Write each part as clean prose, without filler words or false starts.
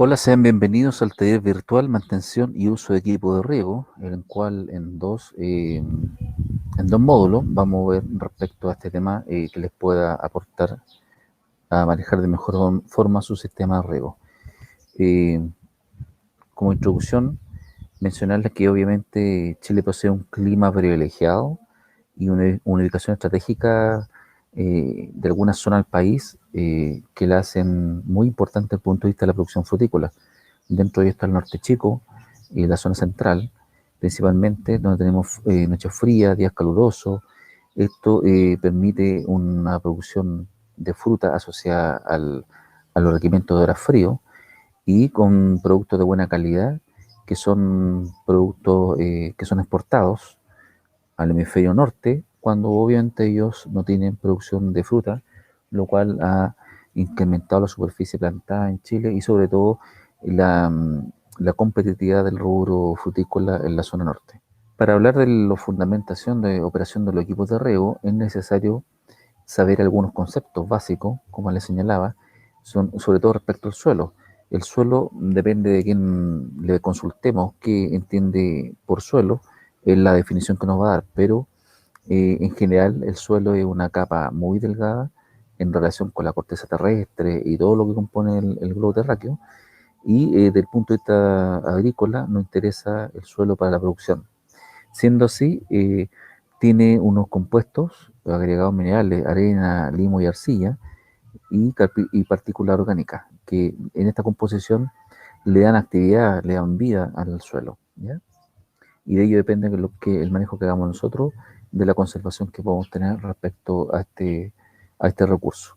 Hola, sean bienvenidos al taller virtual Mantención y Uso de Equipo de Riego, en el cual en dos módulos vamos a ver respecto a este tema que les pueda aportar a manejar de mejor forma su sistema de riego. Eh, Como introducción, mencionarles que obviamente Chile posee un clima privilegiado y una ubicación estratégica de algunas zonas del país que la hacen muy importante desde el punto de vista de la producción frutícola. Dentro de ello está el norte chico y la zona central, principalmente donde tenemos noches frías, días calurosos. Esto permite una producción de fruta asociada a los requerimientos de horas frío y con productos de buena calidad, que son productos que son exportados al hemisferio norte, cuando obviamente ellos no tienen producción de fruta, lo cual ha incrementado la superficie plantada en Chile y sobre todo la, la competitividad del rubro frutícola en la zona norte. Para hablar de la fundamentación de operación de los equipos de riego, es necesario saber algunos conceptos básicos, como les señalaba, son sobre todo respecto al suelo. El suelo depende de quién le consultemos qué entiende por suelo, es la definición que nos va a dar, pero en general el suelo es una capa muy delgada en relación con la corteza terrestre y todo lo que compone el globo terráqueo, y desde el punto de vista agrícola nos interesa el suelo para la producción. Siendo así, tiene unos compuestos agregados minerales, arena, limo y arcilla, y partícula orgánica, que en esta composición le dan actividad, le dan vida al suelo, ¿ya? Y de ello depende el manejo que hagamos nosotros, de la conservación que podemos tener respecto a este recurso.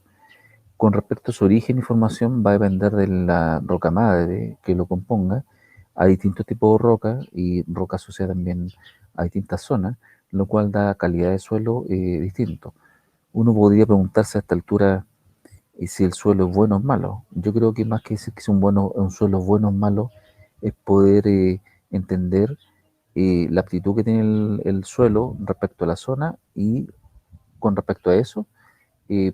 Con respecto a su origen y formación, va a depender de la roca madre que lo componga. Hay distintos tipos de roca y roca asociada también a distintas zonas, lo cual da calidad de suelo distinto. Uno podría preguntarse a esta altura si el suelo es bueno o malo. Yo creo que más que decir que es un suelo bueno o malo, es poder entender la aptitud que tiene el suelo respecto a la zona y con respecto a eso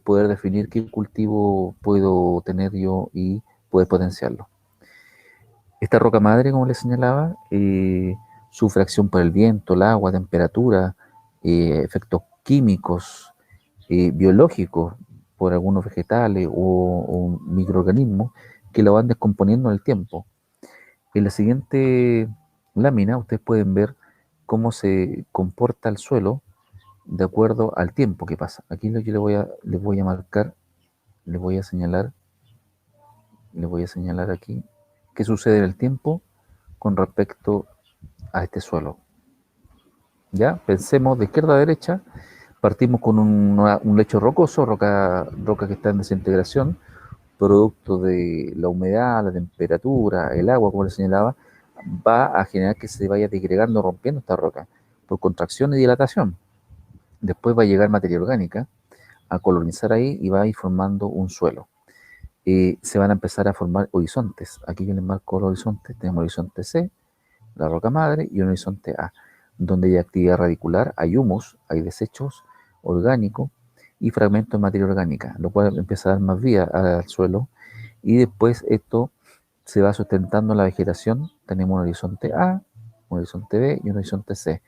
poder definir qué cultivo puedo tener yo y poder potenciarlo. Esta roca madre, como les señalaba, sufre acción por el viento, el agua, temperatura, efectos químicos, biológicos por algunos vegetales o microorganismos que lo van descomponiendo en el tiempo. En la siguiente lámina ustedes pueden ver cómo se comporta el suelo de acuerdo al tiempo que pasa. Aquí les voy a marcar, les voy a señalar, les voy a señalar aquí qué sucede en el tiempo con respecto a este suelo. Ya, pensemos de izquierda a derecha, partimos con un lecho rocoso, roca que está en desintegración, producto de la humedad, la temperatura, el agua, como les señalaba, va a generar que se vaya disgregando, rompiendo esta roca por contracción y dilatación. Después va a llegar materia orgánica a colonizar ahí y va a ir formando un suelo. Se van a empezar a formar horizontes. Aquí yo les marco los horizontes. Tenemos el horizonte C, la roca madre, y un horizonte A, donde hay actividad radicular, hay humus, hay desechos orgánicos y fragmentos de materia orgánica, lo cual empieza a dar más vida al suelo. Y después esto se va sustentando en la vegetación. Tenemos un horizonte A, un horizonte B y un horizonte C.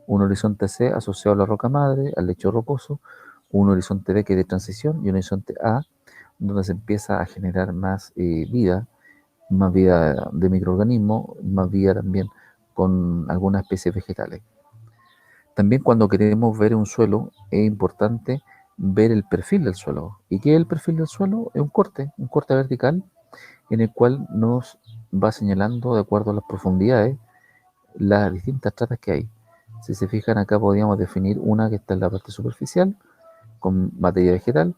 Un horizonte C asociado a la roca madre, al lecho rocoso, un horizonte B que es de transición y un horizonte A donde se empieza a generar más vida de microorganismos, más vida también con algunas especies vegetales. También cuando queremos ver un suelo es importante ver el perfil del suelo. ¿Y qué es el perfil del suelo? Es un corte vertical en el cual nos va señalando de acuerdo a las profundidades las distintas estratas que hay. Si se fijan acá podríamos definir una que está en la parte superficial con materia vegetal,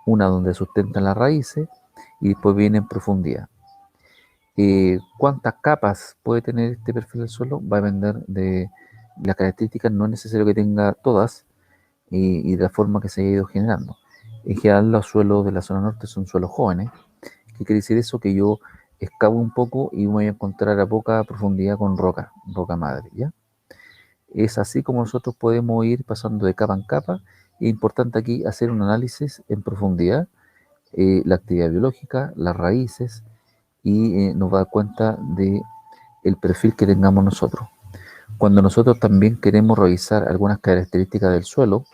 una donde sustentan las raíces y después viene en profundidad. ¿Cuántas capas puede tener este perfil del suelo? Va a depender de las características, no es necesario que tenga todas y de la forma que se haya ido generando. En general los suelos de la zona norte son suelos jóvenes. ¿Qué quiere decir eso? Que yo excavo un poco y me voy a encontrar a poca profundidad con roca madre, ¿ya? Es así como nosotros podemos ir pasando de capa en capa. Es importante aquí hacer un análisis en profundidad, la actividad biológica, las raíces, y nos va a dar cuenta de el perfil que tengamos nosotros. Cuando nosotros también queremos revisar algunas características del suelo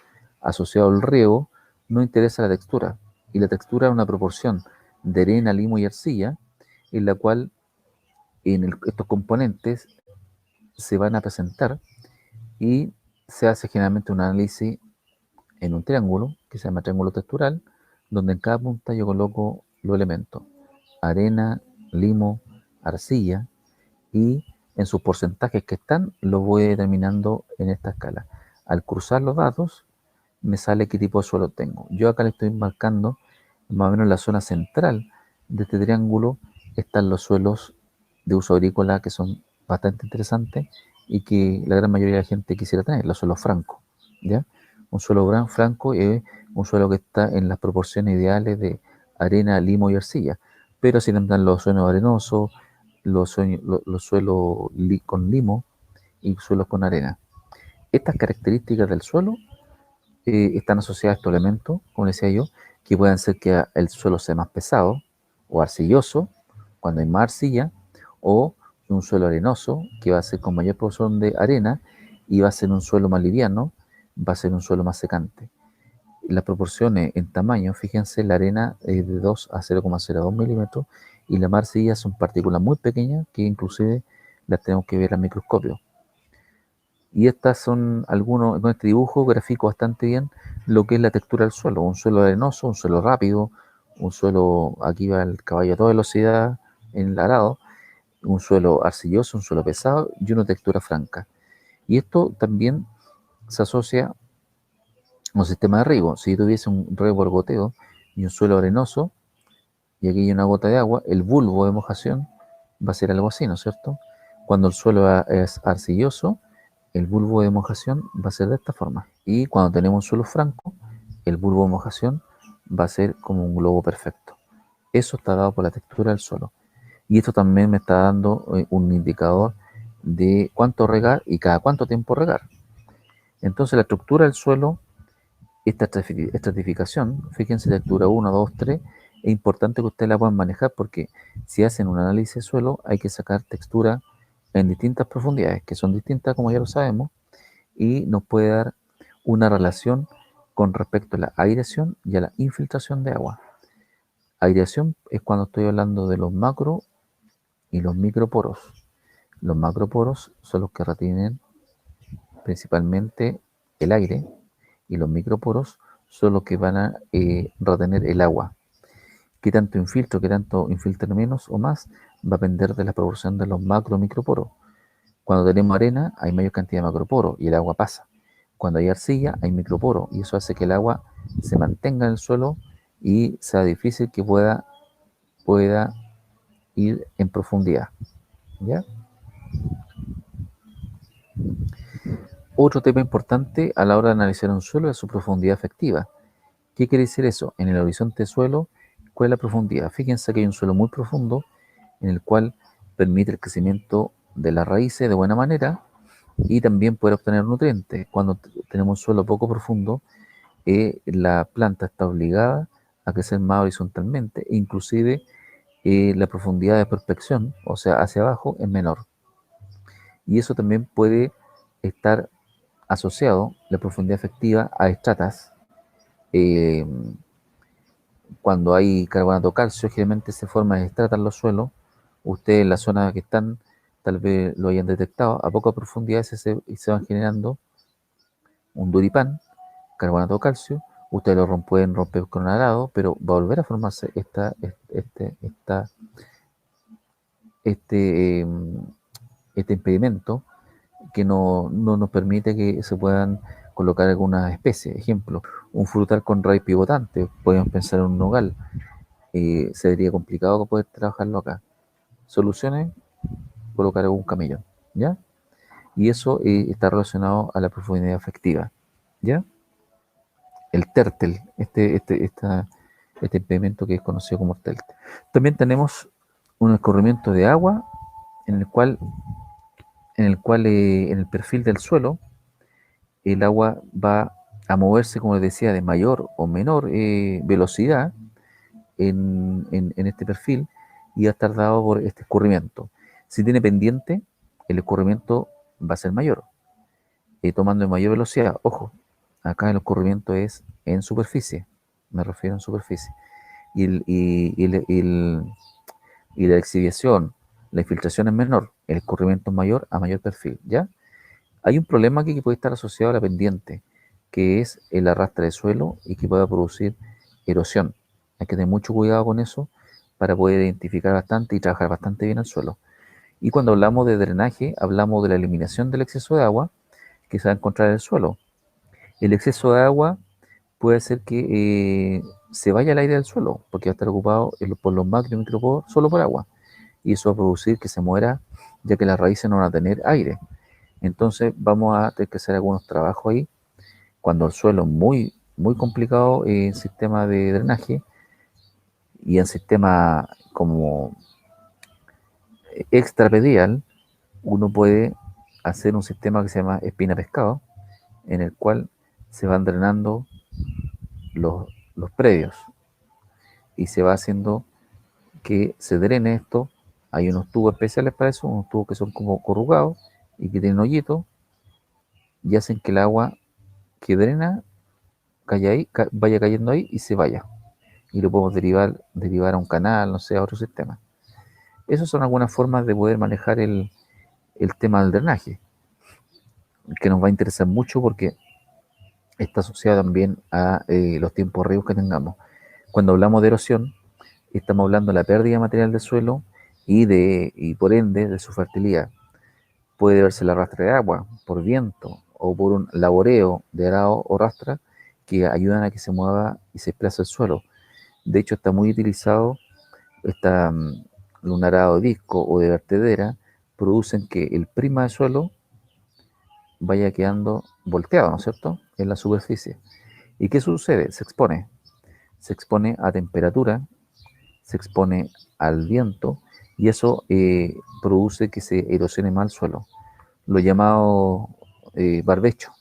asociado al riego, nos interesa la textura. Y la textura es una proporción de arena, limo y arcilla, en la cual estos componentes se van a presentar y se hace generalmente un análisis en un triángulo, que se llama triángulo textural, donde en cada punta yo coloco los elementos: arena, limo, arcilla, y en sus porcentajes que están, los voy determinando en esta escala. Al cruzar los datos, me sale qué tipo de suelo tengo. Yo acá le estoy marcando más o menos en la zona central de este triángulo están los suelos de uso agrícola que son bastante interesantes y que la gran mayoría de la gente quisiera tener, los suelos francos. ¿Ya? Un suelo franco es un suelo que está en las proporciones ideales de arena, limo y arcilla, pero si están los suelos arenosos, los suelos con limo y suelos con arena. Estas características del suelo están asociadas a estos elementos, como decía yo, que pueden ser que el suelo sea más pesado o arcilloso, cuando hay más arcilla, o un suelo arenoso, que va a ser con mayor porción de arena, y va a ser un suelo más liviano, va a ser un suelo más secante. Las proporciones en tamaño, fíjense, la arena es de 2 a 0,02 milímetros, y la arcilla son partículas muy pequeñas que inclusive las tenemos que ver al microscopio. Y estas son algunos, con este dibujo grafico bastante bien lo que es la textura del suelo. Un suelo arenoso, un suelo rápido, un suelo, aquí va el caballo a toda velocidad en el arado, un suelo arcilloso, un suelo pesado y una textura franca. Y esto también se asocia a un sistema de riego. Si tuviese un riego por goteo y un suelo arenoso, y aquí hay una gota de agua, el bulbo de mojación va a ser algo así, ¿no es cierto? Cuando el suelo es arcilloso, el bulbo de mojación va a ser de esta forma. Y cuando tenemos un suelo franco, el bulbo de mojación va a ser como un globo perfecto. Eso está dado por la textura del suelo. Y esto también me está dando un indicador de cuánto regar y cada cuánto tiempo regar. Entonces la estructura del suelo, esta estratificación, fíjense, textura 1, 2, 3, es importante que ustedes la puedan manejar porque si hacen un análisis de suelo hay que sacar textura en distintas profundidades, que son distintas como ya lo sabemos, y nos puede dar una relación con respecto a la aireación y a la infiltración de agua. Aireación es cuando estoy hablando de los macro y los microporos. Los macroporos son los que retienen principalmente el aire y los microporos son los que van a retener el agua. Qué tanto infiltro, qué tanto infiltre menos o más, va a depender de la proporción de los macro microporos. Cuando tenemos arena hay mayor cantidad de macroporos y el agua pasa. Cuando hay arcilla hay microporos y eso hace que el agua se mantenga en el suelo y sea difícil que pueda ir en profundidad. ¿Ya? Otro tema importante a la hora de analizar un suelo es su profundidad efectiva. ¿Qué quiere decir eso? En el horizonte suelo, ¿cuál es la profundidad? Fíjense que hay un suelo muy profundo en el cual permite el crecimiento de las raíces de buena manera y también poder obtener nutrientes. Cuando tenemos un suelo poco profundo, la planta está obligada a crecer más horizontalmente, e inclusive la profundidad de prospección, o sea, hacia abajo, es menor. Y eso también puede estar asociado, la profundidad efectiva, a estratas. Eh, Cuando hay carbonato calcio, generalmente se forman estratas en los suelos. Ustedes en la zona que están, tal vez lo hayan detectado, a poca profundidad se van generando un duripán, carbonato de calcio. Ustedes pueden romper con un arado, pero va a volver a formarse este, este impedimento que no nos permite que se puedan colocar algunas especies. Ejemplo, un frutal con raíz pivotante, podemos pensar en un nogal. Sería complicado poder trabajarlo acá. Soluciones, colocar algún camellón, ¿ya? Y eso está relacionado a la profundidad efectiva, ¿ya? El tértel, este impedimento que es conocido como tértel. También tenemos un escurrimiento de agua en el cual, en el perfil del suelo, el agua va a moverse, como les decía, de mayor o menor velocidad en este perfil, y va a estar dado por este escurrimiento. Si tiene pendiente, el escurrimiento va a ser mayor, tomando en mayor velocidad. Ojo, acá el escurrimiento es en superficie, me refiero en superficie. Y la exhibición, la infiltración es menor, el escurrimiento es mayor a mayor perfil, ¿ya? Hay un problema aquí que puede estar asociado a la pendiente, que es el arrastre de suelo y que pueda producir erosión. Hay que tener mucho cuidado con eso para poder identificar bastante y trabajar bastante bien el suelo. Y cuando hablamos de drenaje, hablamos de la eliminación del exceso de agua que se va a encontrar en el suelo. El exceso de agua puede hacer que se vaya al aire del suelo, porque va a estar ocupado por los macro y microporos solo por agua. Y eso va a producir que se muera, ya que las raíces no van a tener aire. Entonces vamos a tener que hacer algunos trabajos ahí, cuando el suelo es muy, muy complicado en sistema de drenaje y en sistema como extrapedial, uno puede hacer un sistema que se llama espina pescado, en el cual se van drenando los predios y se va haciendo que se drene esto. Hay unos tubos especiales para eso, unos tubos que son como corrugados y que tienen hoyitos y hacen que el agua que drena vaya cayendo ahí y se vaya. Y lo podemos derivar a un canal, no sé, a otro sistema. Esas son algunas formas de poder manejar el tema del drenaje, que nos va a interesar mucho porque está asociado también a los tiempos ríos que tengamos. Cuando hablamos de erosión, estamos hablando de la pérdida de material del suelo y por ende de su fertilidad. Puede verse el arrastre de agua por viento o por un laboreo de arado o rastra que ayudan a que se mueva y se desplace el suelo. De hecho, está muy utilizado un arado de disco o de vertedera, producen que el prima de suelo vaya quedando volteado, ¿no es cierto?, en la superficie. ¿Y qué sucede? Se expone a temperatura, se expone al viento y eso produce que se erosione mal el suelo, lo llamado barbecho.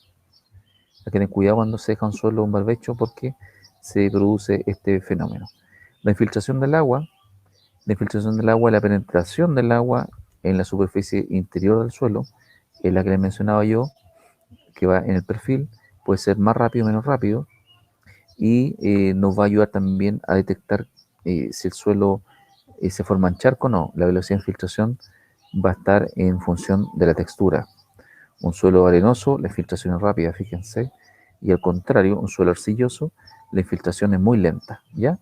Hay que tener cuidado cuando se deja un suelo un barbecho porque se produce este fenómeno. La infiltración del agua, la penetración del agua en la superficie interior del suelo, es la que les mencionaba yo, que va en el perfil, puede ser más rápido o menos rápido, y nos va a ayudar también a detectar si el suelo se forma en charco o no. La velocidad de infiltración va a estar en función de la textura. Un suelo arenoso, la infiltración es rápida, fíjense, y al contrario, un suelo arcilloso, la infiltración es muy lenta, ¿ya?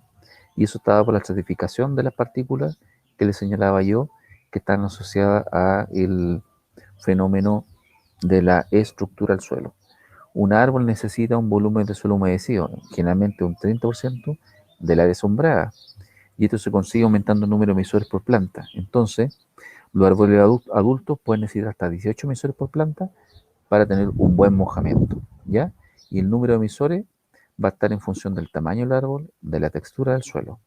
Y eso está dado por la estratificación de las partículas que les señalaba yo, que están asociadas al fenómeno de la estructura del suelo. Un árbol necesita un volumen de suelo humedecido, generalmente un 30% del área sombrada, y esto se consigue aumentando el número de emisores por planta. Entonces, los árboles adultos pueden necesitar hasta 18 emisores por planta para tener un buen mojamiento, ¿ya? Y el número de emisores va a estar en función del tamaño del árbol, de la textura del suelo.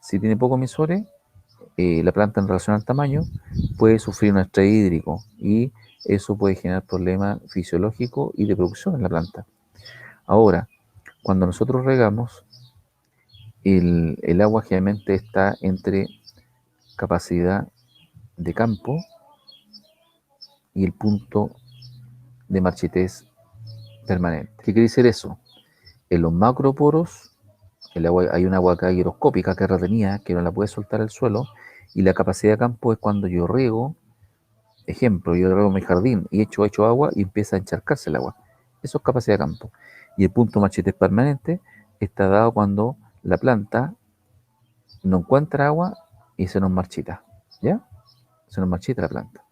Si tiene pocos emisores, la planta en relación al tamaño puede sufrir un estrés hídrico y eso puede generar problemas fisiológicos y de producción en la planta. Ahora, cuando nosotros regamos, el agua generalmente está entre capacidad de campo y el punto de marchitez permanente. ¿Qué quiere decir eso? En los macroporos, hay una agua acá higroscópica que es retenida, que no la puede soltar el suelo, y la capacidad de campo es cuando yo riego. Ejemplo, yo riego mi jardín y echo agua y empieza a encharcarse el agua. Eso es capacidad de campo. Y el punto marchitez permanente está dado cuando la planta no encuentra agua y se nos marchita, ¿ya? Se nos marchita la planta.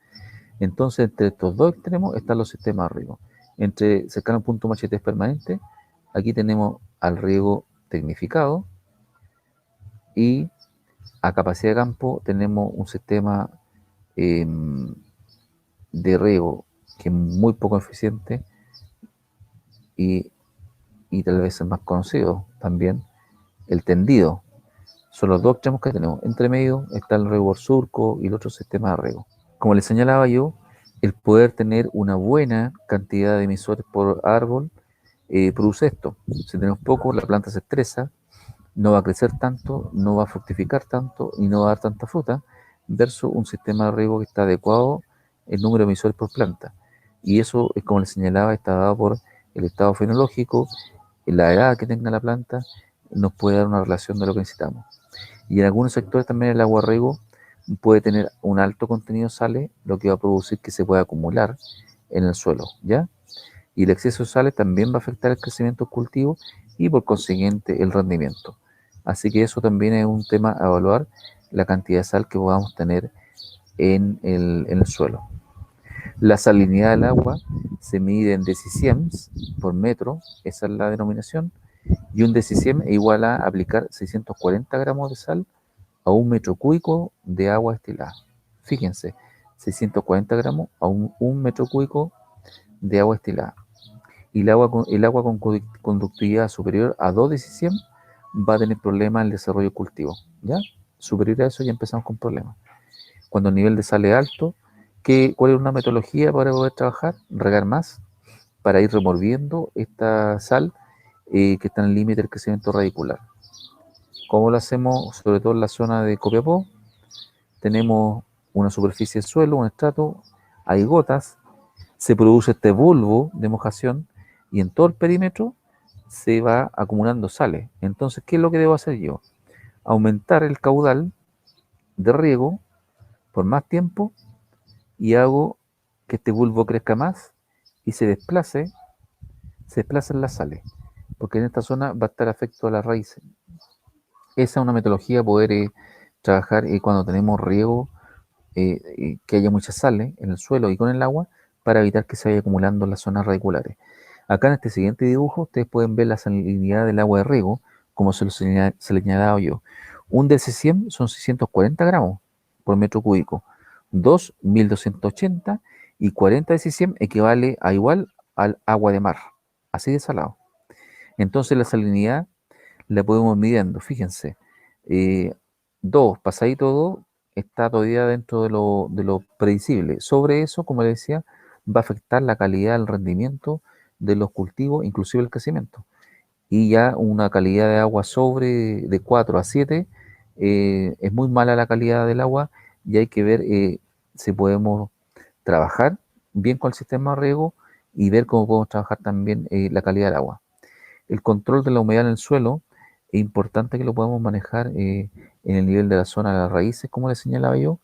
Entonces, entre estos dos extremos están los sistemas de riego. Entre cercano al punto marchitez permanente, aquí tenemos al riego tecnificado y a capacidad de campo tenemos un sistema de riego que es muy poco eficiente y, y tal vez el más conocido también, el tendido. Son los dos extremos que tenemos. Entre medio está el riego por surco y el otro sistema de riego. Como les señalaba yo, el poder tener una buena cantidad de emisores por árbol produce esto. Si tenemos poco, la planta se estresa, no va a crecer tanto, no va a fructificar tanto y no va a dar tanta fruta, versus un sistema de riego que está adecuado el número de emisores por planta. Y eso, es como les señalaba, está dado por el estado fenológico, la edad que tenga la planta, nos puede dar una relación de lo que necesitamos. Y en algunos sectores también el agua riego puede tener un alto contenido de sales, lo que va a producir que se pueda acumular en el suelo, ¿ya? Y el exceso de sales también va a afectar el crecimiento del cultivo y por consiguiente el rendimiento. Así que eso también es un tema a evaluar, la cantidad de sal que podamos tener en el suelo. La salinidad del agua se mide en deciciems por metro, esa es la denominación, y un deciciem es igual a aplicar 640 gramos de sal a un metro cúbico de agua destilada. Fíjense, 640 gramos a un metro cúbico de agua destilada. Y el agua con conductividad superior a 2 deciciem va a tener problemas en el desarrollo del cultivo. ¿Ya? Superior a eso ya empezamos con problemas. Cuando el nivel de sal es alto, ¿cuál es una metodología para poder trabajar? Regar más para ir removiendo esta sal que está en el límite del crecimiento radicular. ¿Cómo lo hacemos? Sobre todo en la zona de Copiapó, tenemos una superficie del suelo, un estrato, hay gotas, se produce este bulbo de mojación y en todo el perímetro se va acumulando sales. Entonces, ¿qué es lo que debo hacer yo? Aumentar el caudal de riego por más tiempo y hago que este bulbo crezca más y se desplacen las sales, porque en esta zona va a estar afecto a las raíces. Esa es una metodología poder trabajar cuando tenemos riego, que haya muchas sales en el suelo y con el agua para evitar que se vaya acumulando en las zonas radiculares. Acá en este siguiente dibujo ustedes pueden ver la salinidad del agua de riego, como se lo señalaba yo. Un DC100 son 640 gramos por metro cúbico, 2, 1280 y 40 DC100 equivale a igual al agua de mar, así de salado. Entonces la salinidad la podemos midiendo, fíjense, 2, pasadito 2, está todavía dentro de lo predecible. Sobre eso, como les decía, va a afectar la calidad, el rendimiento de los cultivos, inclusive el crecimiento. Y ya una calidad de agua sobre de 4 a 7, es muy mala la calidad del agua y hay que ver si podemos trabajar bien con el sistema de riego y ver cómo podemos trabajar también la calidad del agua. El control de la humedad en el suelo es importante que lo podamos manejar en el nivel de la zona de las raíces, como les señalaba yo.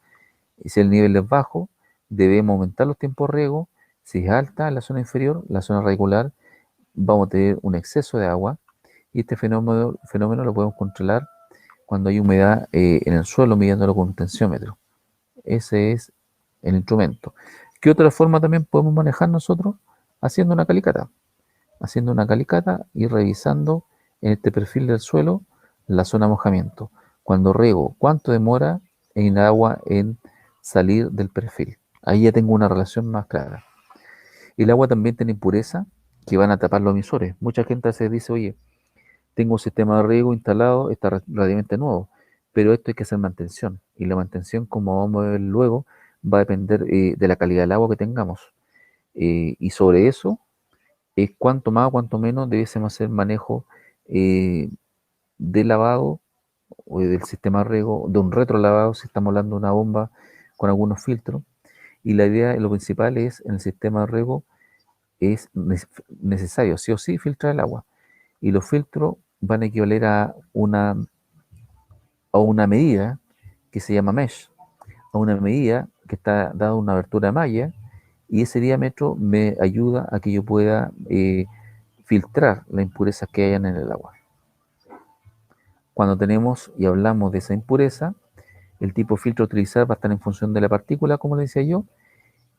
Y si el nivel es bajo, debemos aumentar los tiempos de riego. Si es alta en la zona inferior, la zona radicular, vamos a tener un exceso de agua. Y este fenómeno lo podemos controlar cuando hay humedad en el suelo, midiéndolo con un tensiómetro. Ese es el instrumento. ¿Qué otra forma también podemos manejar nosotros? Haciendo una calicata y revisando en este perfil del suelo la zona de mojamiento. Cuando riego, ¿cuánto demora en agua en salir del perfil? Ahí ya tengo una relación más clara. El agua también tiene impurezas que van a tapar los emisores. Mucha gente se dice, oye, tengo un sistema de riego instalado, está relativamente nuevo, pero esto hay que hacer mantención. Y la mantención, como vamos a ver luego, va a depender de la calidad del agua que tengamos. Y sobre eso es cuánto más o cuánto menos debiésemos hacer manejo eh, de lavado o del sistema de riego, de un retrolavado, si estamos hablando de una bomba con algunos filtros. Y la idea, lo principal es, en el sistema de riego, es necesario, sí o sí, filtrar el agua. Y los filtros van a equivaler a una medida que se llama mesh, a una medida que está dada una abertura de malla, y ese diámetro me ayuda a que yo pueda filtrar las impurezas que hayan en el agua. Cuando tenemos y hablamos de esa impureza, el tipo de filtro a utilizar va a estar en función de la partícula, como le decía yo,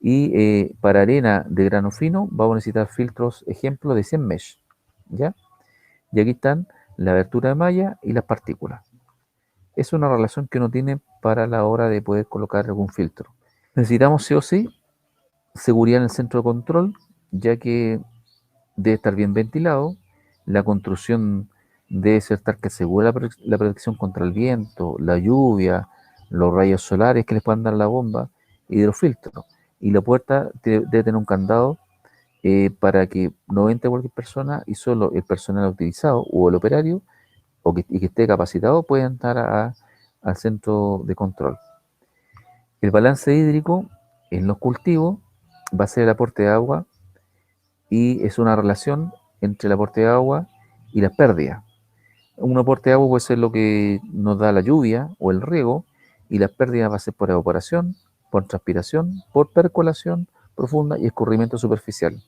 y para arena de grano fino vamos a necesitar filtros, ejemplo, de 100 mesh, ¿ya? Y aquí están la abertura de malla y las partículas. Es una relación que uno tiene para la hora de poder colocar algún filtro. Necesitamos sí o sí seguridad en el centro de control, ya que debe estar bien ventilado, la construcción debe ser tal que asegure la protección contra el viento, la lluvia, los rayos solares que les puedan dar la bomba y de los filtros. Y la puerta debe tener un candado para que no entre cualquier persona y solo el personal utilizado o el operario y que esté capacitado puede entrar al centro de control. El balance hídrico en los cultivos va a ser el aporte de agua y es una relación entre el aporte de agua y las pérdidas. Un aporte de agua puede ser lo que nos da la lluvia o el riego, y las pérdidas va a ser por evaporación, por transpiración, por percolación profunda y escurrimiento superficial.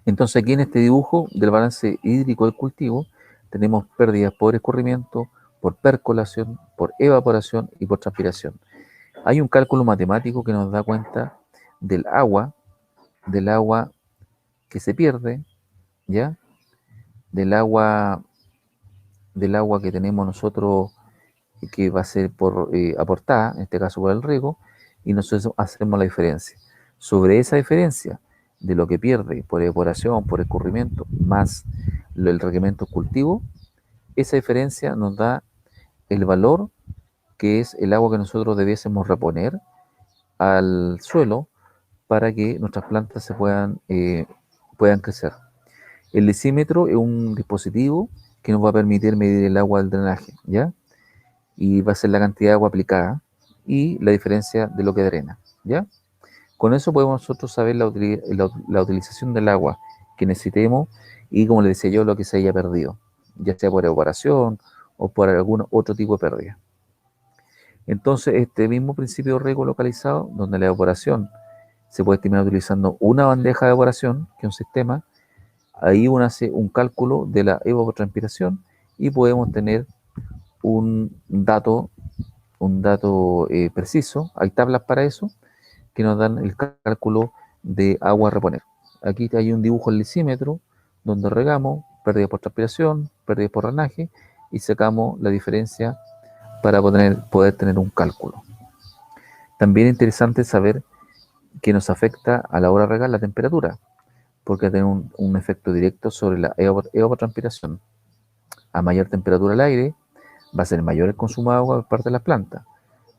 Entonces aquí en este dibujo del balance hídrico del cultivo tenemos pérdidas por escurrimiento, por percolación, por evaporación y por transpiración. Hay un cálculo matemático que nos da cuenta del agua que se pierde, ¿ya? Del agua, del agua que tenemos nosotros, que va a ser aportada, en este caso por el riego, y nosotros hacemos la diferencia. Sobre esa diferencia de lo que pierde por evaporación, por escurrimiento, más el requerimiento cultivo, esa diferencia nos da el valor que es el agua que nosotros debiésemos reponer al suelo para que nuestras plantas puedan crecer. El decímetro es un dispositivo que nos va a permitir medir el agua del drenaje, ¿ya? Y va a ser la cantidad de agua aplicada y la diferencia de lo que drena, ¿ya? Con eso podemos nosotros saber la utilización del agua que necesitemos y, como les decía yo, lo que se haya perdido, ya sea por evaporación o por algún otro tipo de pérdida. Entonces, este mismo principio de riego localizado, donde la evaporación se puede estimar utilizando una bandeja de evaporación, que es un sistema, ahí uno hace un cálculo de la evapotranspiración y podemos tener un dato, preciso. Hay tablas para eso que nos dan el cálculo de agua a reponer. Aquí hay un dibujo del lisímetro donde regamos, pérdida por transpiración, pérdida por drenaje y sacamos la diferencia para poder tener un cálculo. También es interesante saber que nos afecta a la hora de regar la temperatura, porque tiene un efecto directo sobre la evapotranspiración. A mayor temperatura del aire, va a ser mayor el consumo de agua por parte de las plantas.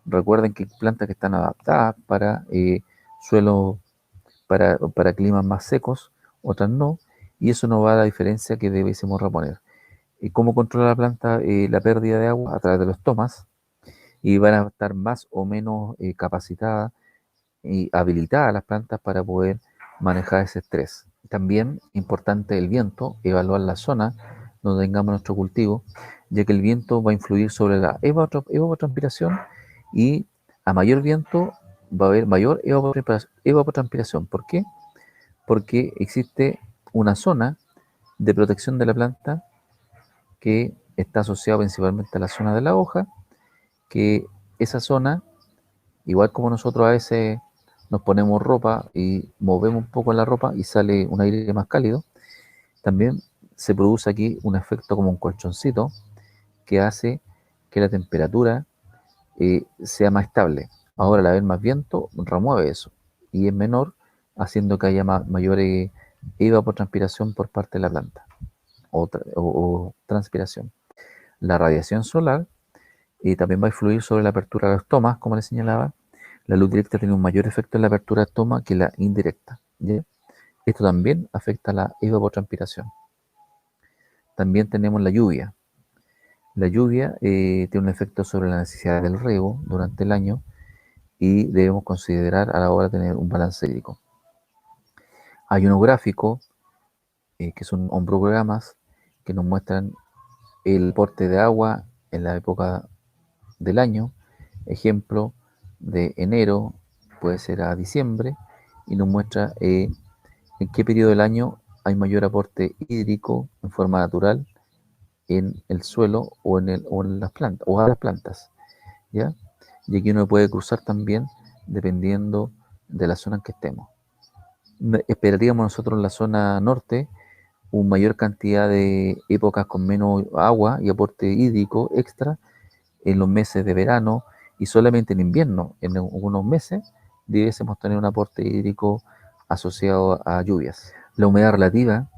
Recuerden que hay plantas que están adaptadas para suelos, para climas más secos, otras no, y eso nos va a la diferencia que debiésemos reponer. ¿Cómo controla la planta la pérdida de agua? A través de los tomas, y van a estar más o menos capacitadas y habilitadas las plantas para poder manejar ese estrés. También importante el viento, evaluar la zona donde tengamos nuestro cultivo, ya que el viento va a influir sobre la evapotranspiración y a mayor viento va a haber mayor evapotranspiración. ¿Por qué? Porque existe una zona de protección de la planta que está asociada principalmente a la zona de la hoja, que esa zona, igual como nosotros a veces nos ponemos ropa y movemos un poco la ropa y sale un aire más cálido, también se produce aquí un efecto como un colchoncito que hace que la temperatura sea más estable. Ahora, al haber más viento, remueve eso y es menor, haciendo que haya mayor evapotranspiración por parte de la planta o transpiración. La radiación solar también va a influir sobre la apertura de los tomas, como les señalaba. La luz directa tiene un mayor efecto en la apertura de toma que la indirecta, ¿ya? Esto también afecta la evapotranspiración. También tenemos la lluvia. La lluvia tiene un efecto sobre la necesidad del riego durante el año y debemos considerar a la hora de tener un balance hídrico. Hay unos gráficos que son ombrogramas que nos muestran el aporte de agua en la época del año, ejemplo de enero, puede ser a diciembre, y nos muestra en qué periodo del año hay mayor aporte hídrico en forma natural en el suelo o en las plantas, o a las plantas, ¿ya? Y aquí uno puede cruzar también dependiendo de la zona en que estemos. Esperaríamos nosotros en la zona norte una mayor cantidad de épocas con menos agua y aporte hídrico extra en los meses de verano, y solamente en invierno, en algunos meses, debiésemos tener un aporte hídrico asociado a lluvias. La humedad relativa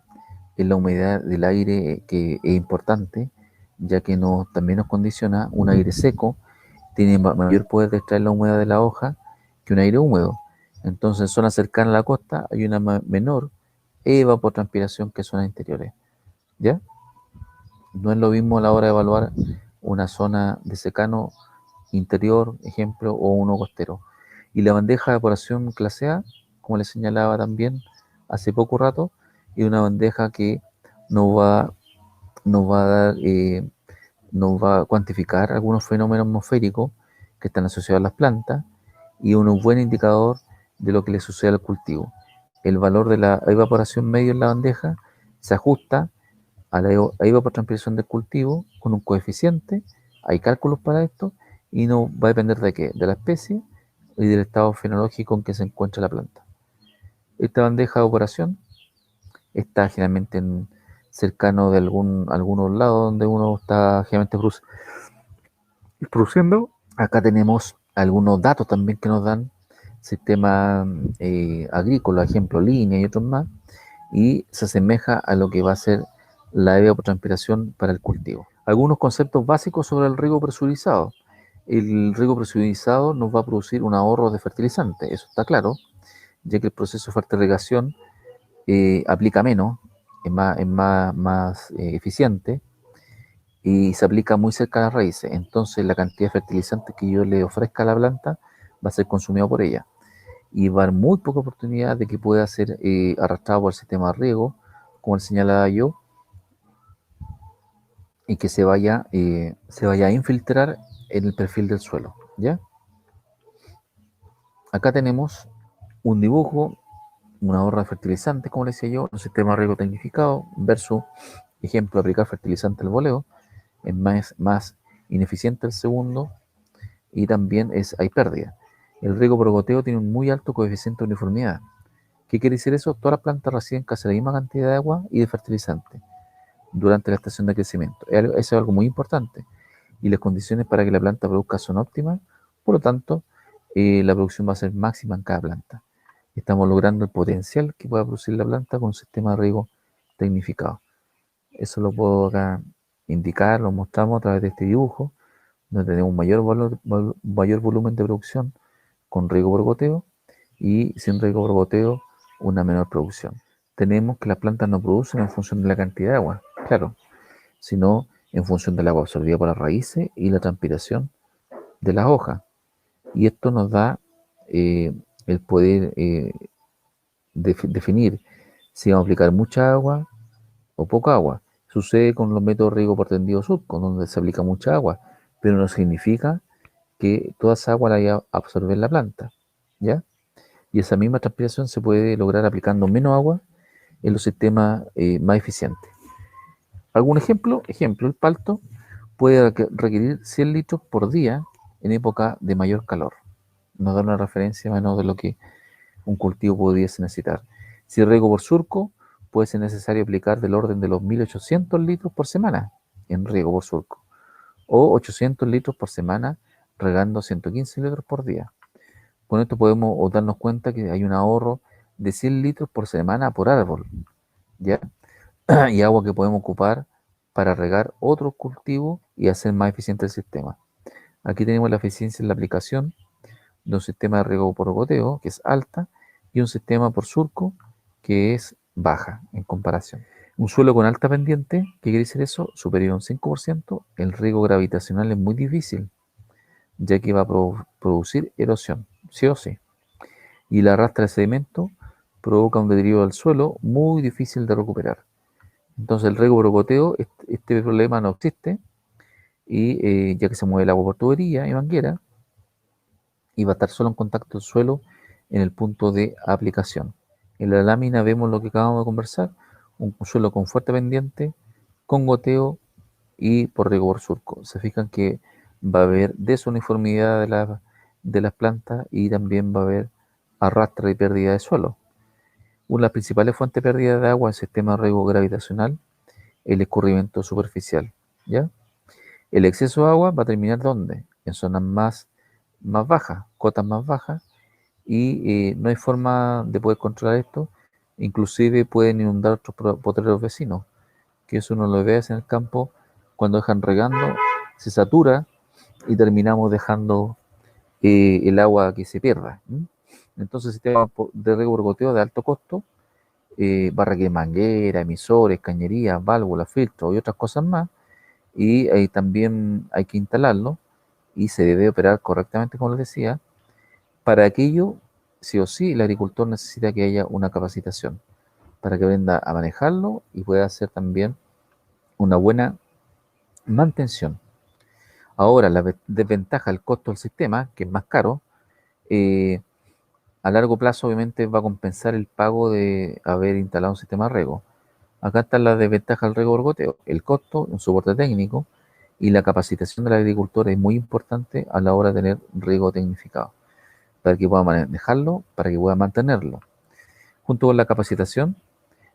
es la humedad del aire que es importante, ya que también nos condiciona. Un aire seco tiene mayor poder de extraer la humedad de la hoja que un aire húmedo. Entonces, en zonas cercanas a la costa hay una menor evapotranspiración que zonas interiores, ¿ya? No es lo mismo a la hora de evaluar una zona de secano interior, ejemplo, o uno costero. Y la bandeja de evaporación clase A, como les señalaba también hace poco rato, es una bandeja que nos va, nos va a dar, nos va a cuantificar algunos fenómenos atmosféricos que están asociados a las plantas y un buen indicador de lo que le sucede al cultivo. El valor de la evaporación medio en la bandeja se ajusta a la evapotranspiración del cultivo con un coeficiente, hay cálculos para esto, y no va a depender de qué, de la especie y del estado fenológico en que se encuentra la planta. Esta bandeja de evaporación está generalmente cercano de algunos lados donde uno está generalmente produciendo. Acá tenemos algunos datos también que nos dan sistemas agrícolas, ejemplo línea y otros más, y se asemeja a lo que va a ser la evapotranspiración para el cultivo. Algunos conceptos básicos sobre el riego presurizado. El riego presurizado nos va a producir un ahorro de fertilizante, eso está claro, ya que el proceso de fertirrigación aplica menos, es más eficiente y se aplica muy cerca a las raíces. Entonces la cantidad de fertilizante que yo le ofrezca a la planta va a ser consumido por ella y va a haber muy poca oportunidad de que pueda ser arrastrado por el sistema de riego, como le señalaba yo, y que se vaya a infiltrar en el perfil del suelo, ¿ya? Acá tenemos un dibujo, una ahorro de fertilizante, como le decía yo, un sistema de riego tecnificado versus, ejemplo, aplicar fertilizante al voleo, es más ineficiente el segundo y también hay pérdida. El riego por goteo tiene un muy alto coeficiente de uniformidad. ¿Qué quiere decir eso? Todas las plantas reciben casi la misma cantidad de agua y de fertilizante durante la estación de crecimiento. Eso es algo muy importante. Y las condiciones para que la planta produzca son óptimas, por lo tanto, la producción va a ser máxima en cada planta. Estamos logrando el potencial que pueda producir la planta con un sistema de riego tecnificado. Eso lo puedo acá indicar, lo mostramos a través de este dibujo, donde tenemos un mayor volumen de producción con riego por goteo y sin riego por goteo una menor producción. Tenemos que las plantas no producen en función de la cantidad de agua, claro, sino en función del agua absorbida por las raíces y la transpiración de las hojas. Y esto nos da el poder definir si vamos a aplicar mucha agua o poca agua. Sucede con los métodos de riego por tendido surco, donde se aplica mucha agua, pero no significa que toda esa agua la vaya a absorber la planta, ¿ya? Y esa misma transpiración se puede lograr aplicando menos agua en los sistemas más eficientes. ¿Algún ejemplo? Ejemplo, el palto puede requerir 100 litros por día en época de mayor calor. Nos da una referencia menos de lo que un cultivo pudiese necesitar. Si riego por surco, puede ser necesario aplicar del orden de los 1800 litros por semana en riego por surco, o 800 litros por semana regando 115 litros por día. Con esto podemos darnos cuenta que hay un ahorro de 100 litros por semana por árbol, ¿ya? Y agua que podemos ocupar para regar otros cultivos y hacer más eficiente el sistema. Aquí tenemos la eficiencia en la aplicación de un sistema de riego por goteo, que es alta, y un sistema por surco, que es baja en comparación. Un suelo con alta pendiente, ¿qué quiere decir eso? Superior a un 5%, el riego gravitacional es muy difícil, ya que va a producir erosión, sí o sí. Y la arrastra de sedimento provoca un deterioro del suelo muy difícil de recuperar. Entonces el riego por goteo, este problema no existe, y ya que se mueve el agua por tubería y manguera, y va a estar solo en contacto el suelo en el punto de aplicación. En la lámina vemos lo que acabamos de conversar, un suelo con fuerte pendiente, con goteo y por riego por surco. Se fijan que va a haber desuniformidad de las plantas y también va a haber arrastre y pérdida de suelo. Una de las principales fuentes de pérdida de agua en el sistema de riego gravitacional, el escurrimiento superficial, ¿ya? El exceso de agua va a terminar ¿dónde? En zonas más bajas, cotas más bajas, y no hay forma de poder controlar esto. Inclusive pueden inundar otros potreros vecinos, que eso uno lo ve en el campo cuando dejan regando, se satura y terminamos dejando el agua que se pierda. Entonces el sistema de riego por goteo de alto costo va a requerir manguera, emisores, cañerías, válvulas, filtros y otras cosas más, y ahí también hay que instalarlo y se debe operar correctamente, como les decía. Para aquello, sí o sí, el agricultor necesita que haya una capacitación para que aprenda a manejarlo y pueda hacer también una buena mantención. Ahora, la desventaja, el costo del sistema, que es más caro, eh, a largo plazo obviamente va a compensar el pago de haber instalado un sistema de riego. Acá está la desventaja del riego por goteo, el costo, un soporte técnico y la capacitación del agricultor es muy importante a la hora de tener riego tecnificado, para que pueda manejarlo, para que pueda mantenerlo. Junto con la capacitación,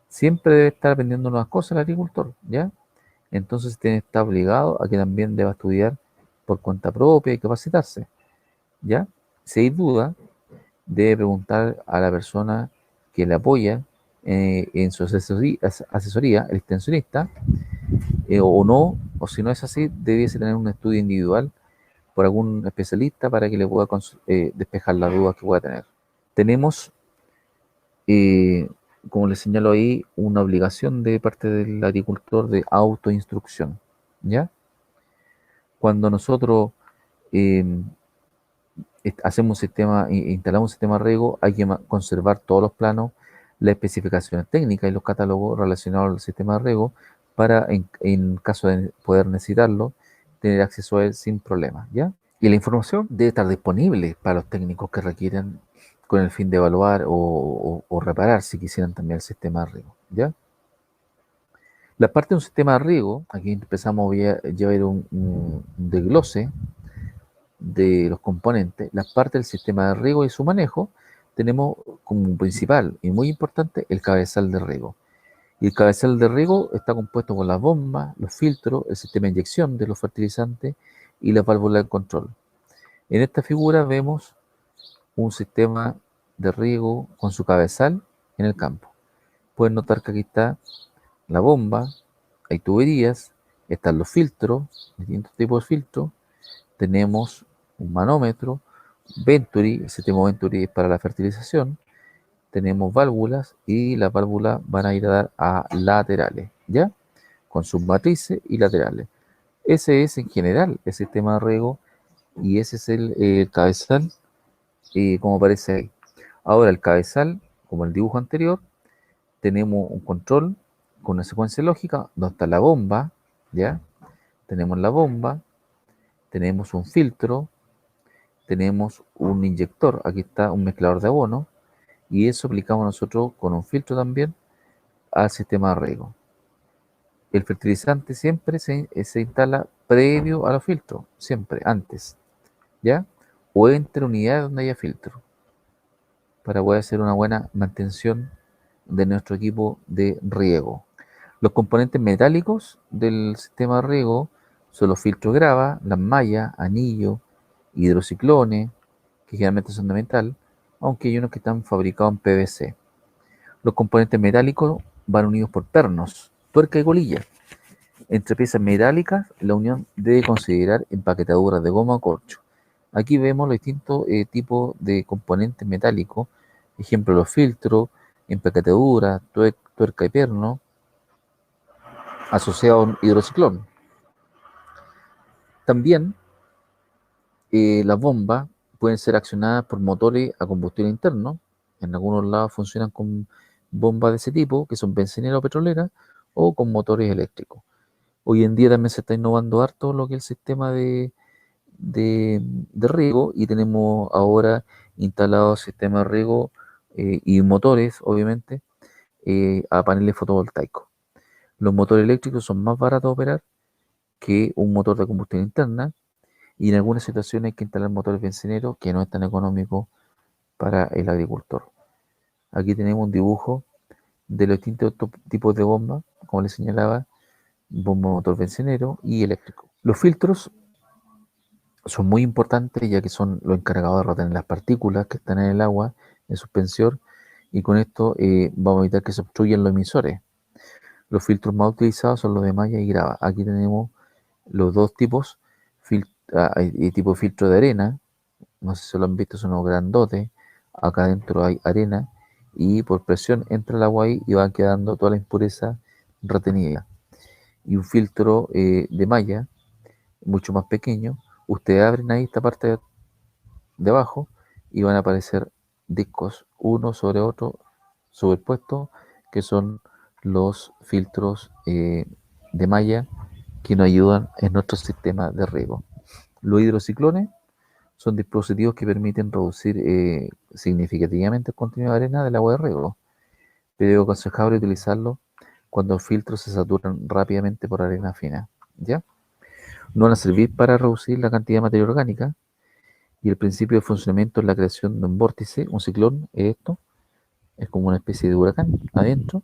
siempre debe estar aprendiendo nuevas cosas el agricultor, ¿ya? Entonces está obligado a que también deba estudiar por cuenta propia y capacitarse, ¿ya? Si hay duda, debe preguntar a la persona que le apoya en su asesoría, el extensionista, o no, o si no es así, debiese tener un estudio individual por algún especialista para que le pueda despejar las dudas que pueda tener. Tenemos, eh, como les señalo ahí, una obligación de parte del agricultor de autoinstrucción, ¿ya? Cuando nosotros eh, hacemos un sistema, instalamos un sistema de riego, hay que conservar todos los planos, las especificaciones técnicas y los catálogos relacionados al sistema de riego para, en caso de poder necesitarlo, tener acceso a él sin problema, ¿ya? Y la información debe estar disponible para los técnicos que requieran con el fin de evaluar o reparar si quisieran también el sistema de riego, ¿ya? La parte de un sistema de riego, aquí empezamos a llevar un desglose de los componentes, las partes del sistema de riego y su manejo, tenemos como principal y muy importante el cabezal de riego. Y el cabezal de riego está compuesto por las bombas, los filtros, el sistema de inyección de los fertilizantes y la válvula de control. En esta figura vemos un sistema de riego con su cabezal en el campo. Pueden notar que aquí está la bomba, hay tuberías, están los filtros, distintos tipos de filtros, tenemos un manómetro, Venturi, el sistema Venturi es para la fertilización, tenemos válvulas y las válvulas van a ir a dar a laterales, ¿ya? Con sus matrices y laterales. Ese es en general el sistema de riego y ese es el cabezal, como aparece ahí. Ahora el cabezal, como el dibujo anterior, tenemos un control con una secuencia lógica donde está la bomba, ¿ya? Tenemos la bomba, tenemos un filtro, tenemos un inyector, aquí está un mezclador de abono, y eso aplicamos nosotros con un filtro también al sistema de riego. El fertilizante siempre se instala previo a los filtros, siempre, antes, ¿ya? O entre unidades donde haya filtro, para poder hacer una buena mantención de nuestro equipo de riego. Los componentes metálicos del sistema de riego son los filtros grava, las mallas, anillos, hidrociclones, que generalmente son de metal, aunque hay unos que están fabricados en PVC. Los componentes metálicos van unidos por pernos, tuerca y colilla. Entre piezas metálicas, la unión debe considerar empaquetaduras de goma o corcho. Aquí vemos los distintos tipos de componentes metálicos, ejemplo los filtros, empaquetaduras, tuerca y perno, asociado a un hidrociclón. También las bombas pueden ser accionadas por motores a combustión interno. En algunos lados funcionan con bombas de ese tipo, que son benzineras o petroleras, o con motores eléctricos. Hoy en día también se está innovando harto lo que es el sistema de riego y tenemos ahora instalados sistemas de riego y motores, obviamente, a paneles fotovoltaicos. Los motores eléctricos son más baratos de operar que un motor de combustión interna y en algunas situaciones hay que instalar motores benzineros que no es tan económico para el agricultor. Aquí tenemos un dibujo de los distintos tipos de bombas, como les señalaba, bomba motor bencinero y eléctrico. Los filtros son muy importantes ya que son los encargados de retener las partículas que están en el agua en suspensión y con esto vamos a evitar que se obstruyan los emisores. Los filtros más utilizados son los de malla y grava. Aquí tenemos los dos tipos, hay tipo de filtro de arena, no sé si lo han visto, son unos grandotes, acá adentro hay arena y por presión entra el agua ahí y va quedando toda la impureza retenida. y un filtro de malla mucho más pequeño, ustedes abren ahí esta parte de abajo y van a aparecer discos uno sobre otro superpuestos, que son los filtros de malla que nos ayudan en nuestro sistema de riego. Los hidrociclones son dispositivos que permiten reducir significativamente el contenido de arena del agua de riego, pero es aconsejable utilizarlo cuando los filtros se saturan rápidamente por arena fina, ¿ya? No van a servir para reducir la cantidad de materia orgánica, y el principio de funcionamiento es la creación de un vórtice. Un ciclón es esto, es como una especie de huracán adentro,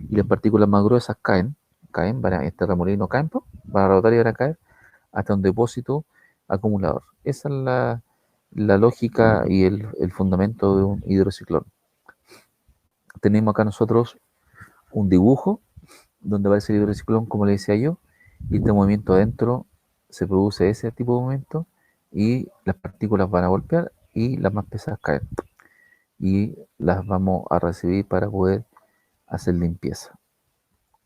y las partículas más gruesas caen, este remolino caen, van a rebotar y van a caer hasta un depósito acumulador. Esa es la lógica y el fundamento de un hidrociclón. Tenemos acá nosotros un dibujo donde aparece el hidrociclón, como le decía yo, y este movimiento adentro se produce ese tipo de movimiento y las partículas van a golpear y las más pesadas caen y las vamos a recibir para poder hacer limpieza.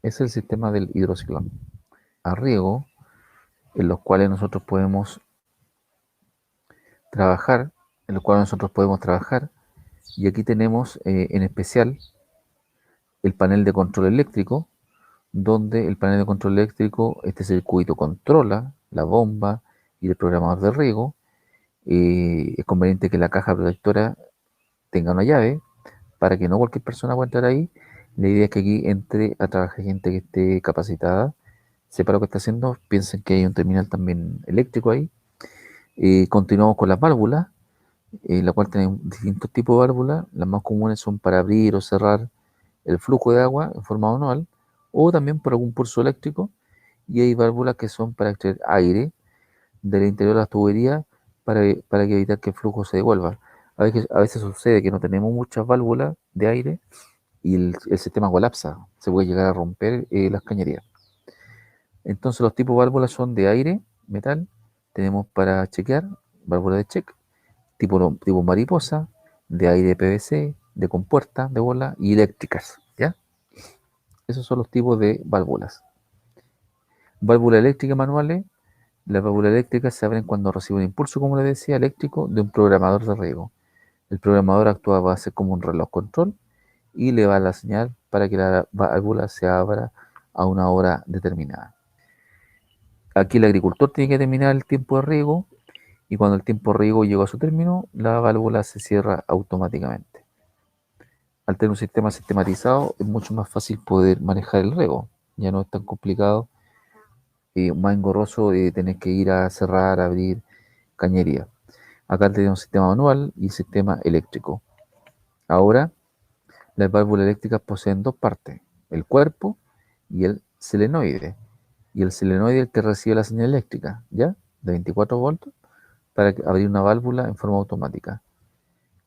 Ese es el sistema del hidrociclón. A riego, en los cuales nosotros podemos trabajar, y aquí tenemos en especial el panel de control eléctrico, donde el panel de control eléctrico, este circuito controla la bomba y el programador de riego. Es conveniente que la caja protectora tenga una llave para que no cualquier persona pueda entrar ahí. La idea es que aquí entre a trabajar gente que esté capacitada, sepa lo que está haciendo, piensen que hay un terminal también eléctrico ahí. Continuamos con las válvulas, la cual tenemos distintos tipos de válvulas. Las más comunes son para abrir o cerrar el flujo de agua en forma manual, o también por algún pulso eléctrico, y hay válvulas que son para extraer aire del interior de las tuberías para que evitar que el flujo se devuelva. A veces sucede que no tenemos muchas válvulas de aire y el sistema colapsa, se puede llegar a romper las cañerías. Entonces los tipos de válvulas son de aire, metal, tenemos para chequear, válvula de check, tipo mariposa, de aire PVC, de compuerta, de bola y eléctricas, ¿ya? Esos son los tipos de válvulas. Válvulas eléctricas manuales. Las válvulas eléctricas se abren cuando recibe un impulso, como les decía, eléctrico de un programador de riego. El programador actúa a base como un reloj control y le va la señal para que la válvula se abra a una hora determinada. Aquí el agricultor tiene que determinar el tiempo de riego, y cuando el tiempo de riego llegó a su término, la válvula se cierra automáticamente. Al tener un sistema sistematizado, es mucho más fácil poder manejar el riego. Ya no es tan complicado y más engorroso de tener que ir a cerrar, abrir cañería. Acá tenemos un sistema manual y sistema eléctrico. Ahora, las válvulas eléctricas poseen dos partes, el cuerpo y el solenoide. Y el solenoide es el que recibe la señal eléctrica, ¿ya? De 24 voltios, para abrir una válvula en forma automática.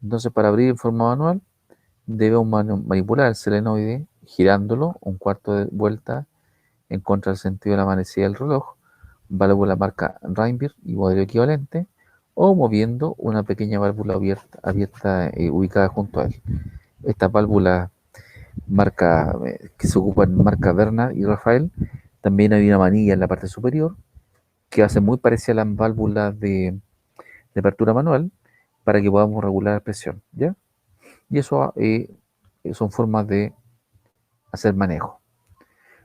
Entonces, para abrir en forma manual, debemos manipular el solenoide girándolo un cuarto de vuelta en contra del sentido de la manecilla del reloj, válvula marca Reinberg y modelo equivalente, o moviendo una pequeña válvula abierta ubicada junto a él. Estas válvulas que se ocupan marca Bernard y Rafael, también hay una manilla en la parte superior que hace muy parecida a las válvulas de apertura manual para que podamos regular la presión, ¿ya? Y eso son formas de hacer manejo.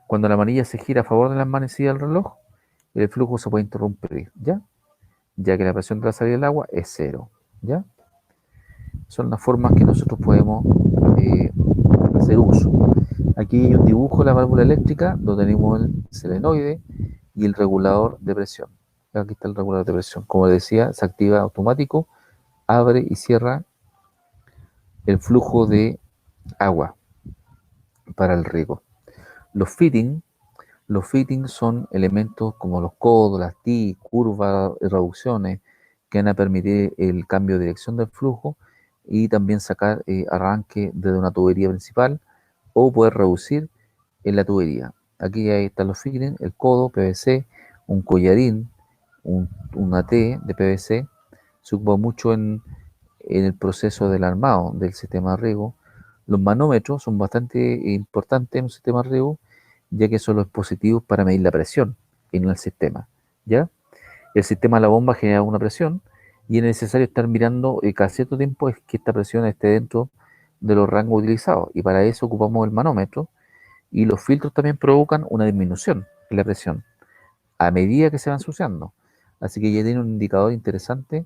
Cuando la manilla se gira a favor de la manecilla del reloj, el flujo se puede interrumpir, ya que la presión de la salida del agua es cero, ¿ya? Son las formas que nosotros podemos hacer uso. Aquí hay un dibujo de la válvula eléctrica donde tenemos el solenoide y el regulador de presión. Aquí está el regulador de presión. Como decía, se activa automático, abre y cierra el flujo de agua para el riego. Los fittings son elementos como los codos, las TIC, curvas, reducciones, que van a permitir el cambio de dirección del flujo y también sacar arranque desde una tubería principal o poder reducir en la tubería. Aquí ahí están los fittings, el codo, PVC, un collarín, una T de PVC. Se ocupa mucho en el proceso del armado del sistema de riego. Los manómetros son bastante importantes en un sistema de riego, ya que son los dispositivos para medir la presión en el sistema, ¿ya? El sistema de la bomba genera una presión y es necesario estar mirando cada cierto tiempo es que esta presión esté dentro de los rangos utilizados, y para eso ocupamos el manómetro, y los filtros también provocan una disminución en la presión a medida que se va ensuciando. Así que ya tiene un indicador interesante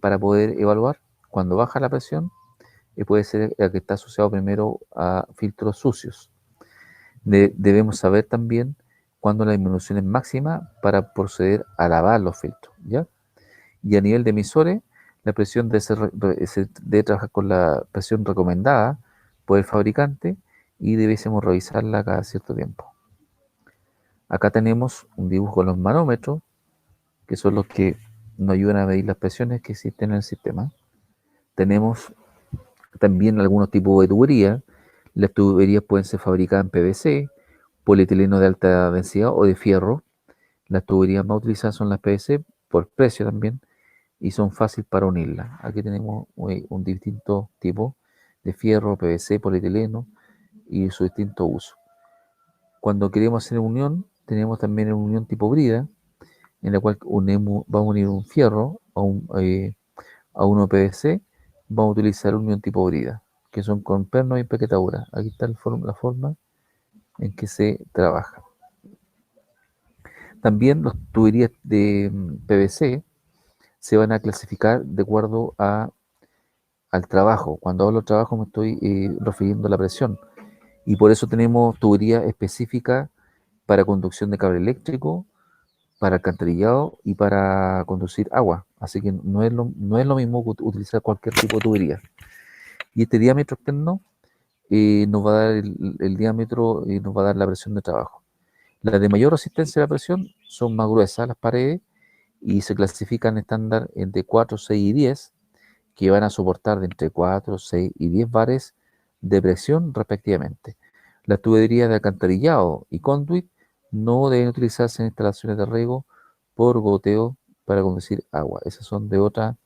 para poder evaluar cuando baja la presión. Puede ser que está asociado primero a filtros sucios. Debemos saber también cuándo la disminución es máxima para proceder a lavar los filtros, ¿ya? Y a nivel de emisores, la presión se debe trabajar con la presión recomendada por el fabricante y debiésemos revisarla cada cierto tiempo. Acá tenemos un dibujo con los manómetros, que son los que nos ayudan a medir las presiones que existen en el sistema. Tenemos también algunos tipos de tuberías. Las tuberías pueden ser fabricadas en PVC, polietileno de alta densidad o de fierro. Las tuberías más utilizadas son las PVC por precio también y son fáciles para unirlas. Aquí tenemos un distinto tipo de fierro, PVC, polietileno y su distinto uso. Cuando queremos hacer unión, tenemos también una unión tipo brida, en la cual vamos a unir un fierro a uno PVC, vamos a utilizar unión tipo brida, que son con perno y empaquetadura. Aquí está la forma en que se trabaja. También las tuberías de PVC se van a clasificar de acuerdo al trabajo. Cuando hablo de trabajo me estoy refiriendo a la presión. Y por eso tenemos tuberías específicas para conducción de cable eléctrico, para alcantarillado y para conducir agua. Así que no es lo mismo que utilizar cualquier tipo de tubería. Y este diámetro externo nos va a dar el diámetro y nos va a dar la presión de trabajo. Las de mayor resistencia a la presión son más gruesas las paredes y se clasifican estándar entre 4, 6 y 10, que van a soportar de entre 4, 6 y 10 bares de presión respectivamente. Las tuberías de alcantarillado y conduit no deben utilizarse en instalaciones de riego por goteo para conducir agua. Esas son de otra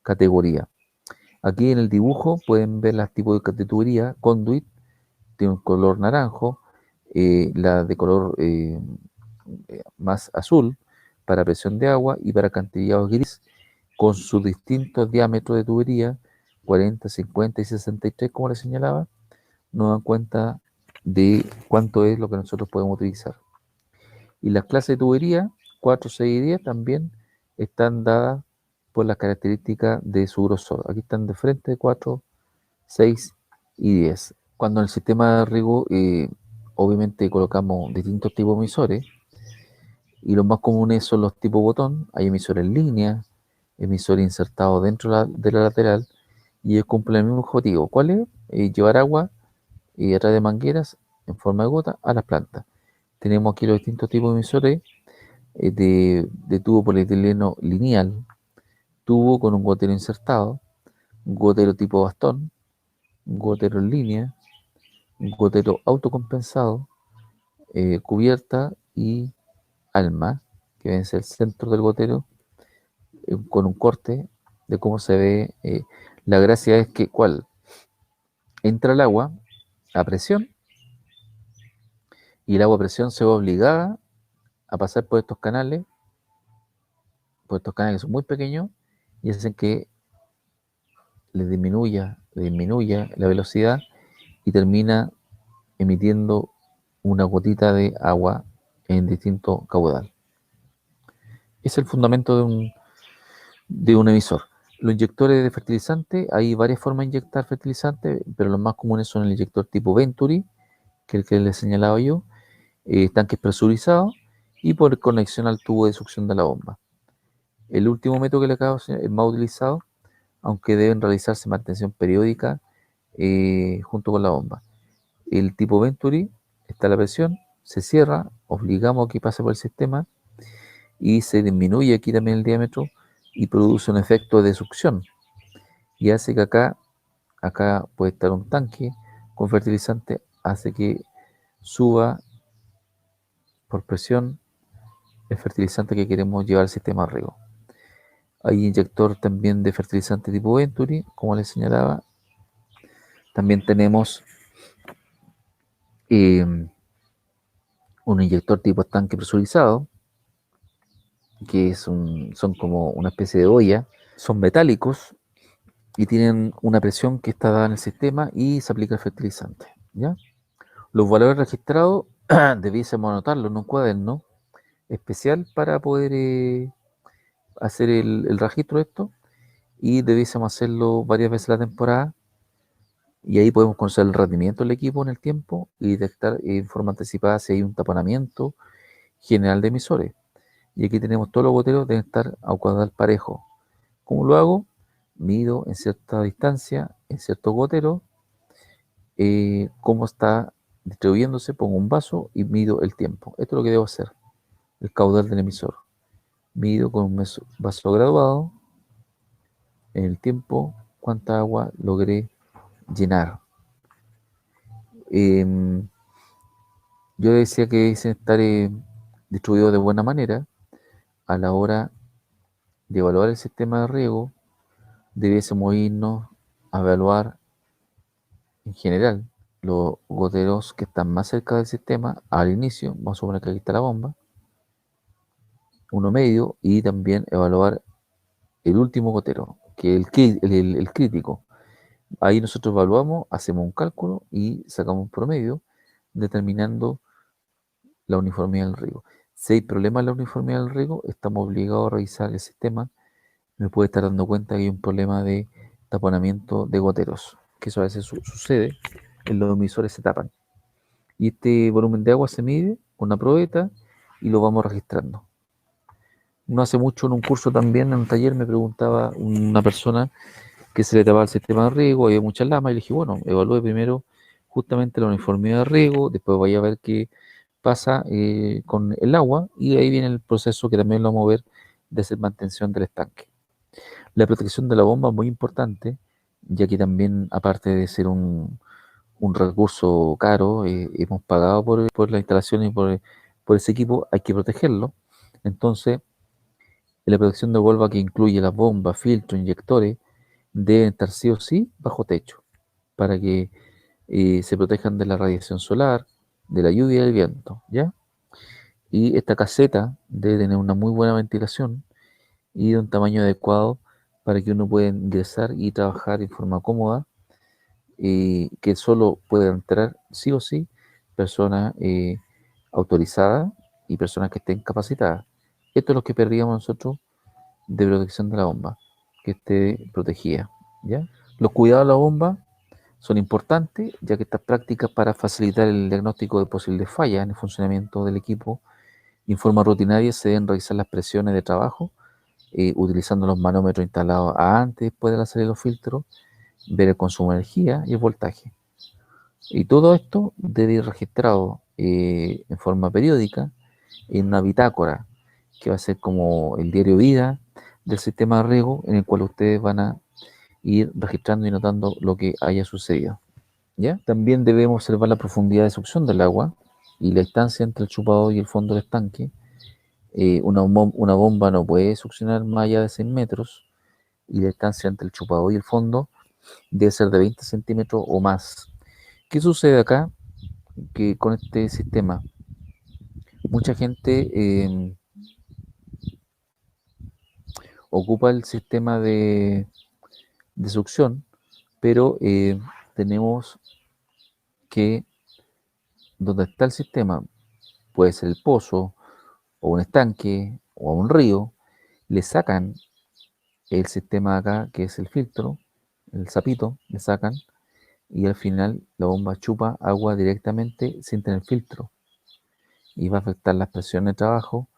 categoría. Aquí en el dibujo pueden ver los tipos de tubería. Conduit tiene un color naranjo, la de color más azul para presión de agua y para alcantarillado gris, con sus distintos diámetros de tubería, 40, 50 y 63, como les señalaba, nos dan cuenta de cuánto es lo que nosotros podemos utilizar. Y las clases de tubería, 4, 6 y 10, también están dadas por las características de su grosor. Aquí están de frente 4, 6 y 10. Cuando en el sistema de riego, obviamente colocamos distintos tipos de emisores, y los más comunes son los tipo botón. Hay emisores en línea, emisores insertados dentro de la lateral, y ellos cumplen el mismo objetivo. ¿Cuál es? Llevar agua a través de mangueras en forma de gota a las plantas. Tenemos aquí los distintos tipos de emisores de tubo polietileno lineal, tubo con un gotero insertado, gotero tipo bastón, gotero en línea, gotero autocompensado, cubierta y alma, que vence el centro del gotero, con un corte de cómo se ve. La gracia es que, ¿cuál? Entra el agua a presión y el agua a presión se ve obligada a pasar por estos canales que son muy pequeños y hacen que le disminuya la velocidad y termina emitiendo una gotita de agua en distinto caudal. Es el fundamento de un emisor. Los inyectores de fertilizante, hay varias formas de inyectar fertilizante, pero los más comunes son el inyector tipo Venturi, que es el que les señalaba yo, tanques presurizados y por conexión al tubo de succión de la bomba. El último método que le acabo de enseñar es más utilizado, aunque deben realizarse mantención periódica junto con la bomba. El tipo Venturi, está la presión, se cierra, obligamos a que pase por el sistema y se disminuye aquí también el diámetro y produce un efecto de succión y hace que acá puede estar un tanque con fertilizante, hace que suba por presión el fertilizante que queremos llevar al sistema de riego. Hay inyector también de fertilizante tipo Venturi, como les señalaba. También tenemos un inyector tipo tanque presurizado, que son como una especie de olla, son metálicos y tienen una presión que está dada en el sistema y se aplica el fertilizante, ¿ya? Los valores registrados debiésemos anotarlos en un cuaderno especial para poder hacer el registro de esto y debiésemos hacerlo varias veces a la temporada y ahí podemos conocer el rendimiento del equipo en el tiempo y detectar en forma anticipada si hay un taponamiento general de emisores. Y aquí tenemos todos los goteros deben estar a caudal parejo. ¿Cómo lo hago? Mido en cierta distancia, en ciertos goteros, cómo está distribuyéndose, pongo un vaso y mido el tiempo. Esto es lo que debo hacer, el caudal del emisor. Mido con un vaso graduado en el tiempo cuánta agua logré llenar. Em, yo decía que deben estar distribuidos de buena manera a la hora de evaluar el sistema de riego. Debiésemos irnos a evaluar en general los goteros que están más cerca del sistema al inicio. Vamos a suponer que aquí está la bomba, uno medio, y también evaluar el último gotero, que es el crítico. Ahí nosotros evaluamos, hacemos un cálculo y sacamos un promedio determinando la uniformidad del riego. Si hay problemas en la uniformidad del riego, estamos obligados a revisar el sistema. Me puede estar dando cuenta que hay un problema de taponamiento de goteros, que eso a veces sucede, en los emisores se tapan. Y este volumen de agua se mide con una probeta y lo vamos registrando. No hace mucho en un curso también, en un taller, me preguntaba una persona que se le tapaba el sistema de riego, había muchas lamas, y le dije, bueno, evalúe primero justamente la uniformidad de riego, después vaya a ver qué pasa con el agua, y de ahí viene el proceso que también lo vamos a ver de hacer mantención del estanque. La protección de la bomba es muy importante, ya que también, aparte de ser un recurso caro, hemos pagado por la instalación y por ese equipo, hay que protegerlo. Entonces, la protección de bomba que incluye las bombas, filtros, inyectores, deben estar sí o sí bajo techo, para que se protejan de la radiación solar, de la lluvia y del viento, ¿ya? Y esta caseta debe tener una muy buena ventilación y de un tamaño adecuado para que uno pueda ingresar y trabajar en forma cómoda, que solo puedan entrar sí o sí personas autorizadas y personas que estén capacitadas. Esto es lo que perdíamos nosotros de protección de la bomba, que esté protegida, ¿ya? Los cuidados de la bomba son importantes, ya que estas prácticas para facilitar el diagnóstico de posibles fallas en el funcionamiento del equipo en forma rutinaria se deben revisar las presiones de trabajo, utilizando los manómetros instalados antes y después de la salida de los filtros, ver el consumo de energía y el voltaje. Y todo esto debe ir registrado en forma periódica en una bitácora, que va a ser como el diario vida del sistema de riego, en el cual ustedes van a ir registrando y notando lo que haya sucedido, ¿ya? También debemos observar la profundidad de succión del agua y la distancia entre el chupador y el fondo del estanque. Una bomba no puede succionar más allá de 6 metros y la distancia entre el chupador y el fondo debe ser de 20 centímetros o más. ¿Qué sucede acá? Que con este sistema, mucha gente ocupa el sistema de succión, pero tenemos que, donde está el sistema, puede ser el pozo, o un estanque, o a un río, le sacan el sistema acá, que es el filtro, el sapito, le sacan, y al final la bomba chupa agua directamente sin tener filtro. Y va a afectar las presiones de trabajo,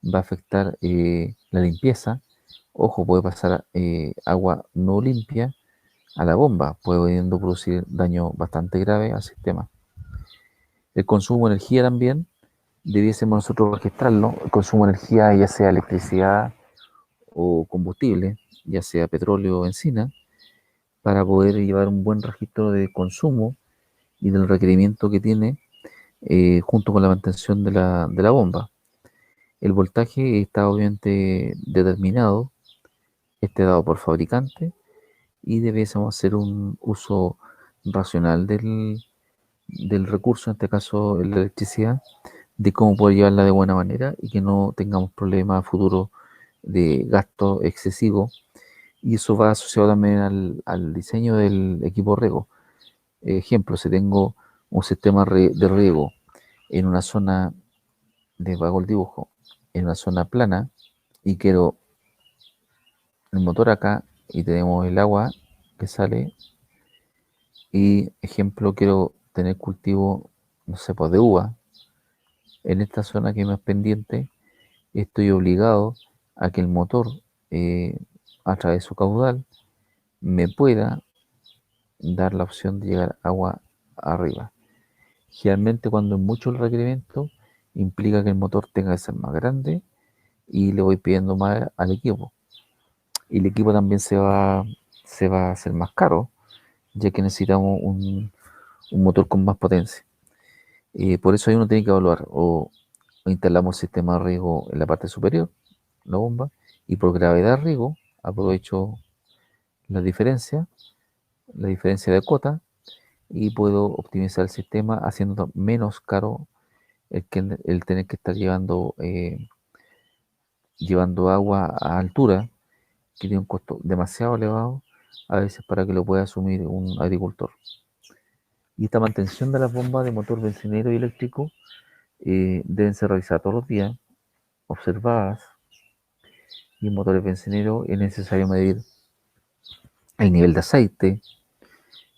va a afectar la limpieza. Ojo, puede pasar agua no limpia a la bomba, pudiendo producir daño bastante grave al sistema. El consumo de energía también, debiésemos nosotros registrarlo. El consumo de energía, ya sea electricidad o combustible, ya sea petróleo o benzina, para poder llevar un buen registro de consumo y del requerimiento que tiene junto con la mantención de la bomba. El voltaje está obviamente determinado, este dado por fabricante, y debiésemos hacer un uso racional del recurso, en este caso la electricidad, de cómo poder llevarla de buena manera y que no tengamos problemas a futuro de gasto excesivo. Y eso va asociado también al diseño del equipo riego. Ejemplo, si tengo un sistema de riego en una zona de vago el dibujo, en una zona plana, y quiero el motor acá y tenemos el agua que sale, y ejemplo, quiero tener cultivo, no sé, pues de uva, en esta zona que es más pendiente, estoy obligado a que el motor, eh, a través de su caudal, me pueda dar la opción de llegar agua arriba. Generalmente cuando es mucho el requerimiento, implica que el motor tenga que ser más grande y le voy pidiendo más al equipo. Y el equipo también se va a hacer más caro, ya que necesitamos un motor con más potencia. Por eso ahí uno tiene que evaluar o instalamos sistema de riego en la parte superior, la bomba, y por gravedad de riego aprovecho la la diferencia de cuota, y puedo optimizar el sistema haciendo menos caro el tener que estar llevando agua a altura, que tiene un costo demasiado elevado a veces para que lo pueda asumir un agricultor. Y esta mantención de las bombas de motor bencinero y eléctrico deben ser revisadas todos los días, observadas, y en motores bencineros es necesario medir el nivel de aceite,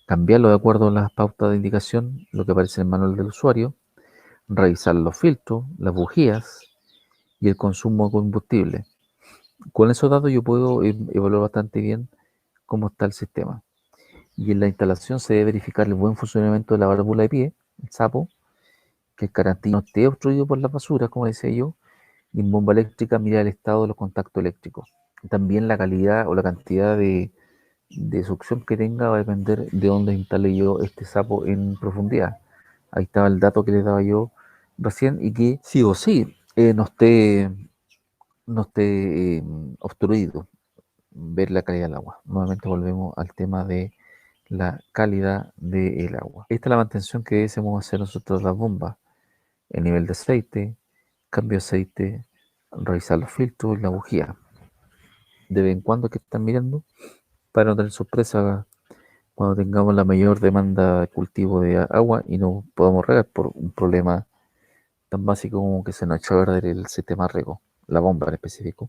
cambiarlo de acuerdo a las pautas de indicación, lo que aparece en el manual del usuario, revisar los filtros, las bujías y el consumo de combustible. Con esos datos yo puedo evaluar bastante bien cómo está el sistema. Y en la instalación se debe verificar el buen funcionamiento de la válvula de pie, el sapo, que el carantín no esté obstruido por las basuras, como decía yo, y en bomba eléctrica mira el estado de los contactos eléctricos. También la calidad o la cantidad de succión que tenga va a depender de dónde instale yo este sapo en profundidad. Ahí estaba el dato que les daba yo recién y que sí o sí no esté obstruido. Ver la calidad del agua. Nuevamente volvemos al tema de la calidad del agua. Esta es la mantención que debemos hacer nosotros las bombas. El nivel de aceite, cambio de aceite, revisar los filtros y la bujía. De vez en cuando que están mirando para no tener sorpresa cuando tengamos la mayor demanda de cultivo de agua y no podamos regar por un problema tan básico como que se nos echó a perder el sistema de riego, la bomba en específico.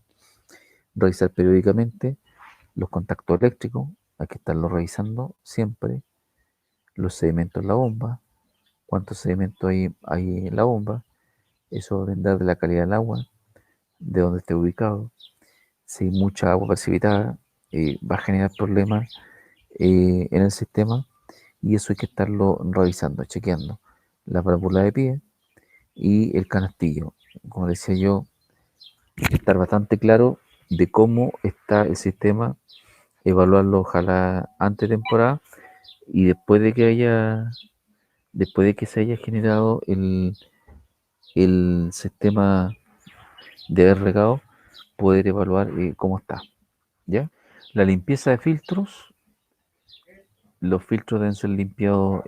Revisar periódicamente los contactos eléctricos, hay que estarlo revisando siempre. Los sedimentos en la bomba, cuántos sedimentos hay en la bomba, eso va a depender de la calidad del agua, de dónde esté ubicado. Si hay mucha agua precipitada, va a generar problemas en el sistema, y eso hay que estarlo revisando, chequeando. La válvula de pie y el canastillo. Como decía yo, hay que estar bastante claro de cómo está el sistema, evaluarlo ojalá antes de temporada y después de que se haya generado el sistema de haber regado, poder evaluar cómo está, ¿ya? La limpieza de filtros, los filtros deben ser limpiados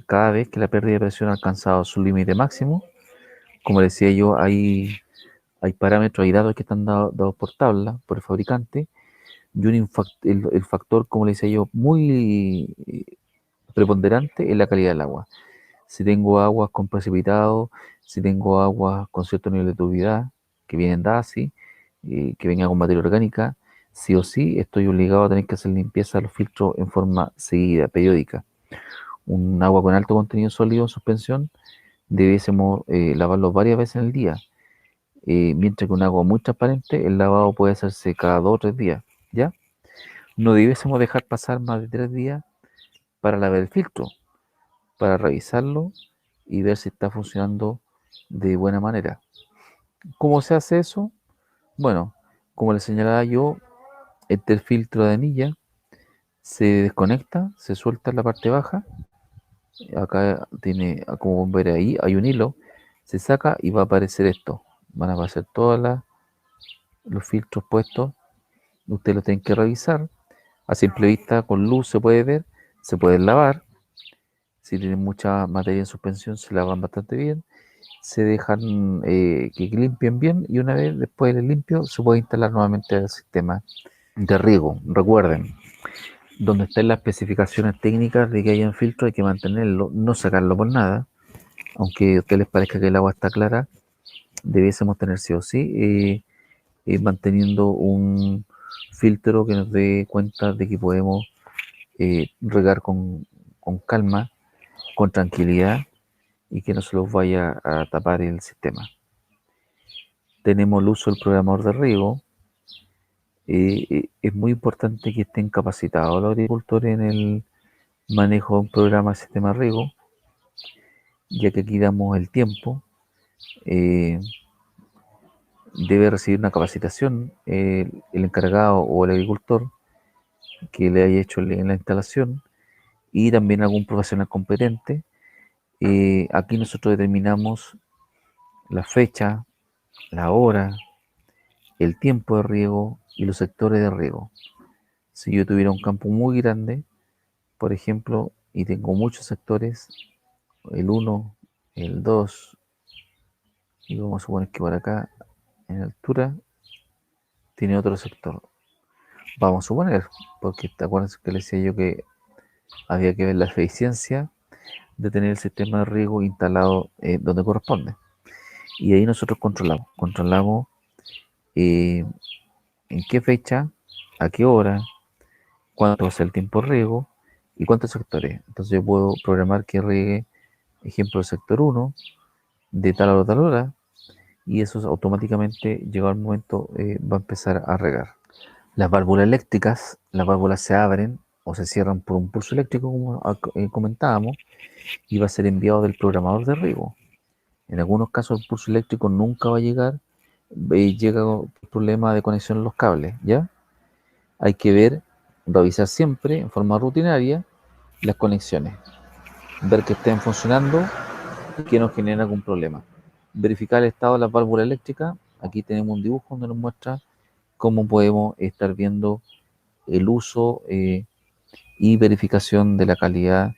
cada vez que la pérdida de presión ha alcanzado su límite máximo. Como decía yo, hay parámetros, hay datos que están dados por tabla, por el fabricante, y el factor, como le decía yo, muy preponderante es la calidad del agua. Si tengo aguas con precipitado, si tengo aguas con cierto nivel de turbidez, que vienen dadas así, que venga con materia orgánica, sí o sí estoy obligado a tener que hacer limpieza de los filtros en forma seguida, periódica. Un agua con alto contenido sólido en suspensión, debiésemos lavarlo varias veces en el día, mientras que un agua muy transparente, el lavado puede hacerse cada 2 o 3 días, ¿ya? No debiésemos dejar pasar más de 3 días para lavar el filtro, para revisarlo y ver si está funcionando de buena manera. ¿Cómo se hace eso? Bueno, como le señalaba yo, este filtro de anilla se desconecta, se suelta en la parte baja. Acá tiene, como ver ahí, hay un hilo, se saca y va a aparecer esto. Van a aparecer todos los filtros puestos. Ustedes lo tienen que revisar. A simple vista, con luz se puede ver, se pueden lavar. Si tienen mucha materia en suspensión, se lavan bastante bien. se dejan que limpien bien y una vez después del limpio se puede instalar nuevamente el sistema de riego. Recuerden, donde están las especificaciones técnicas de que haya un filtro hay que mantenerlo, no sacarlo por nada, aunque a ustedes les parezca que el agua está clara, debiésemos tener sí o sí manteniendo un filtro que nos dé cuenta de que podemos regar con calma, con tranquilidad y que no se los vaya a tapar el sistema. Tenemos el uso del programador de riego. Es muy importante que estén capacitados los agricultores en el manejo de un programa de sistema de riego, ya que aquí damos el tiempo. Debe recibir una capacitación el encargado o el agricultor que le haya hecho en la instalación y también algún profesional competente. Aquí nosotros determinamos la fecha, la hora, el tiempo de riego y los sectores de riego. Si yo tuviera un campo muy grande, por ejemplo, y tengo muchos sectores, el 1, el 2, y vamos a suponer que por acá en altura tiene otro sector. Vamos a suponer, porque te acuerdas que le decía yo que había que ver la eficiencia de tener el sistema de riego instalado donde corresponde. Y ahí nosotros controlamos en qué fecha, a qué hora, cuánto es el tiempo de riego y cuántos sectores. Entonces yo puedo programar que riegue, ejemplo, el sector 1 de tal hora a tal hora y eso automáticamente, llegado el momento, va a empezar a regar. Las válvulas eléctricas, las válvulas se abren o se cierran por un pulso eléctrico, como comentábamos, y va a ser enviado del programador de riego. En algunos casos el pulso eléctrico nunca va a llegar, llega un problema de conexión en los cables, ¿ya? Hay que ver, revisar siempre en forma rutinaria las conexiones, ver que estén funcionando y que no generen algún problema. Verificar el estado de las válvulas eléctricas, aquí tenemos un dibujo donde nos muestra cómo podemos estar viendo el uso y verificación de la calidad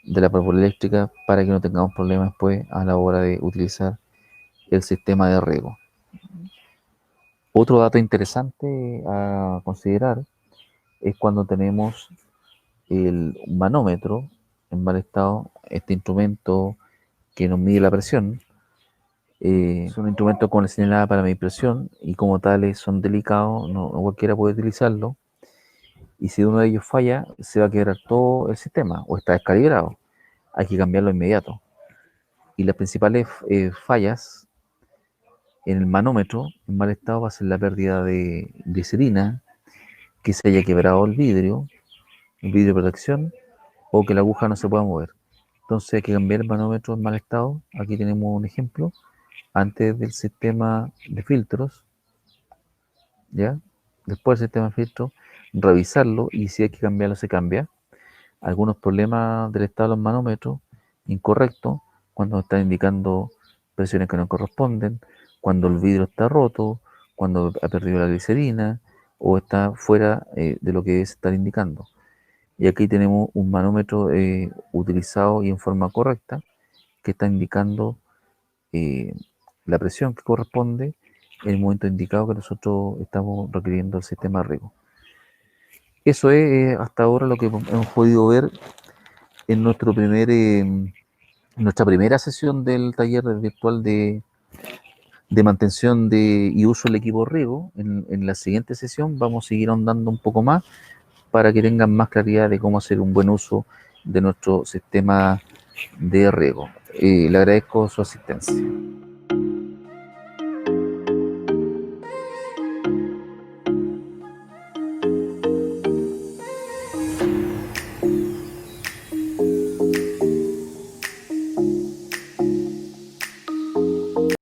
de la válvula eléctrica para que no tengamos problemas después a la hora de utilizar el sistema de riego. Otro dato interesante a considerar es cuando tenemos el manómetro en mal estado, este instrumento que nos mide la presión. Es un instrumento con señalada para medir presión y como tales son delicados, no cualquiera puede utilizarlo. Y si uno de ellos falla, se va a quebrar todo el sistema o está descalibrado. Hay que cambiarlo inmediato. Y las principales fallas en el manómetro en mal estado va a ser la pérdida de glicerina, que se haya quebrado el vidrio de protección, o que la aguja no se pueda mover. Entonces hay que cambiar el manómetro en mal estado. Aquí tenemos un ejemplo. Antes del sistema de filtros, ¿ya? Después del sistema de filtros, revisarlo y si hay que cambiarlo, se cambia. Algunos problemas del estado de los manómetros incorrectos, cuando están indicando presiones que no corresponden, cuando el vidrio está roto, cuando ha perdido la glicerina o está fuera de lo que debe estar indicando. Y aquí tenemos un manómetro utilizado y en forma correcta que está indicando la presión que corresponde en el momento indicado que nosotros estamos requiriendo el sistema de riego. Eso es hasta ahora lo que hemos podido ver en nuestra primera sesión del taller virtual de mantención y uso del equipo de riego. En la siguiente sesión vamos a seguir ahondando un poco más para que tengan más claridad de cómo hacer un buen uso de nuestro sistema de riego. Le agradezco su asistencia.